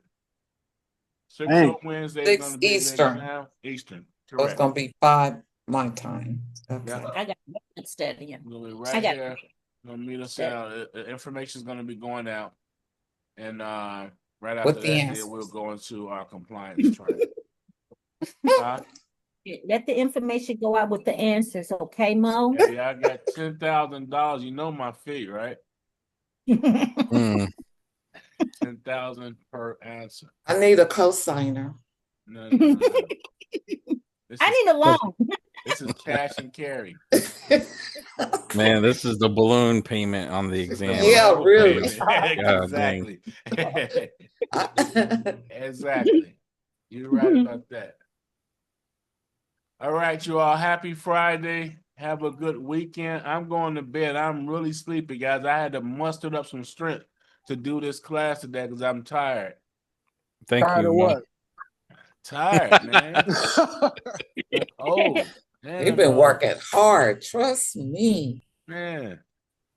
6 Dang. on Wednesday is 6 going to be the Eastern. exam. Eastern, So it's correct. going to be 5 my time. Okay. Yeah, I got one studying. we'll be I right got here. Gonna meet us study. out. Information is gonna be going out, and right after With the that, then answers. we'll go into our compliance training. Let the information go out with the answers, okay, Mo? Hey, I got $10,000. You know my fee, right? Mm. 10,000 per answer. I need a cosigner. No. I need a loan. This is cash and carry. Man, this is the balloon payment on the exam. Yeah, Balloon really. payment. God dang. Exactly. Exactly. You're right about that. All right, you all. Happy Friday. Have a good weekend. I'm going to bed. I'm really sleepy, guys. I had to muster up some strength to do this class today because I'm tired. Thank Tired you, of Mo. what? Tired, man. Oh, man. You've been working hard. Trust me. Man,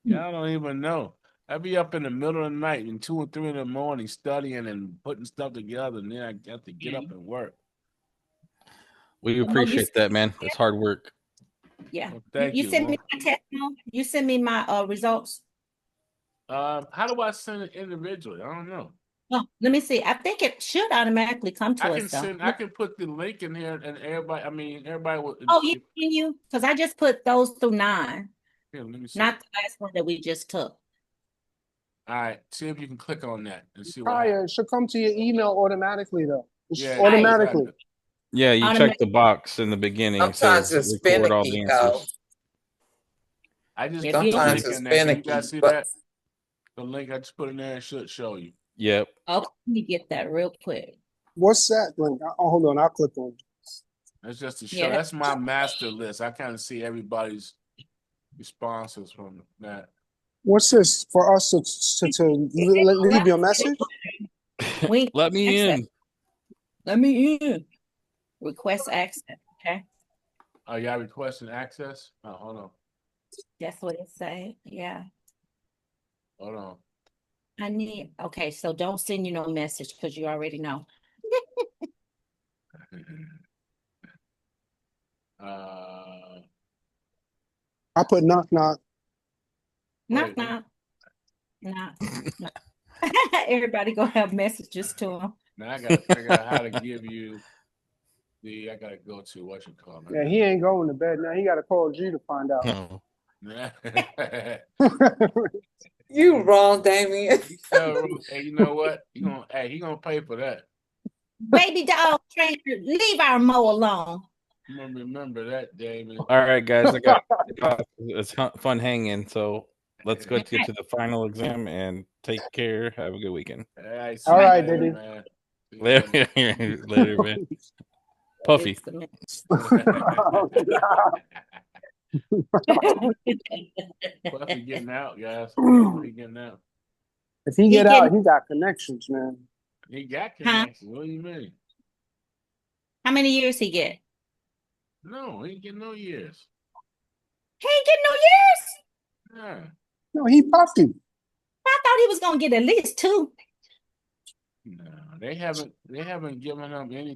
y'all don't even know. I be up in the middle of the night and 2 or 3 in the morning studying and putting stuff together, and then I have to get up and work. We appreciate that, man. It's hard work. Yeah. Well, thank You you. send me my test, Mo? You send me my results. How do I send it individually? I don't know. Oh, let me see. I think it should automatically come to us though. I can put the link in here and everybody will. Oh, can you? Because I just put those through 9, Here, let me see. not the last one that we just took. All right, see if you can click on that and see what Kaya, happens. it should come to your email automatically though. Yeah, Automatically. exactly. Yeah, you check Automatic. the box in the beginning. It Sometimes says it's record all the finicky, though. answers. I just If put you the don't- Sometimes link it's in there. Can you finicky, guys see but that? The link I just put in there and should show you. Yep. Okay, let me get that real quick. What's that link? Oh, hold on, I'll click on it. That's just to show. Yeah. That's my master list. I kind of see everybody's responses from that. What's this for us to leave your message? We Let me access. in. Let me in. Request access. Okay. Oh, y'all requesting access? Oh, hold on. That's what it say. Yeah. Hold on. I need, okay, so don't send you no message because you already know. I put knock knock. Knock, Wait. knock. Knock. knock. Everybody gonna have messages to him. Now I gotta figure out how to give you the. I gotta go to what you call it. Yeah, he ain't going to bed now. He got to call G to find out. No. You wrong, Damien. Hey, you know what? He gonna pay for that. Baby dog trainer, leave our Mo alone. I'm gonna remember that, Damon. All right, guys. It's fun hanging. So let's go to the final exam and take care. Have a good weekend. All right, baby. Man. Later, man. Puffy. Puffy getting out, guys. Puffy getting out. If he get out, he got connections, man. He got connections. What do you mean? How many years he get? No, he ain't getting no years. He ain't getting no years. Yeah. No, he Puffy. I thought he was gonna get at least 2. No, they haven't given him any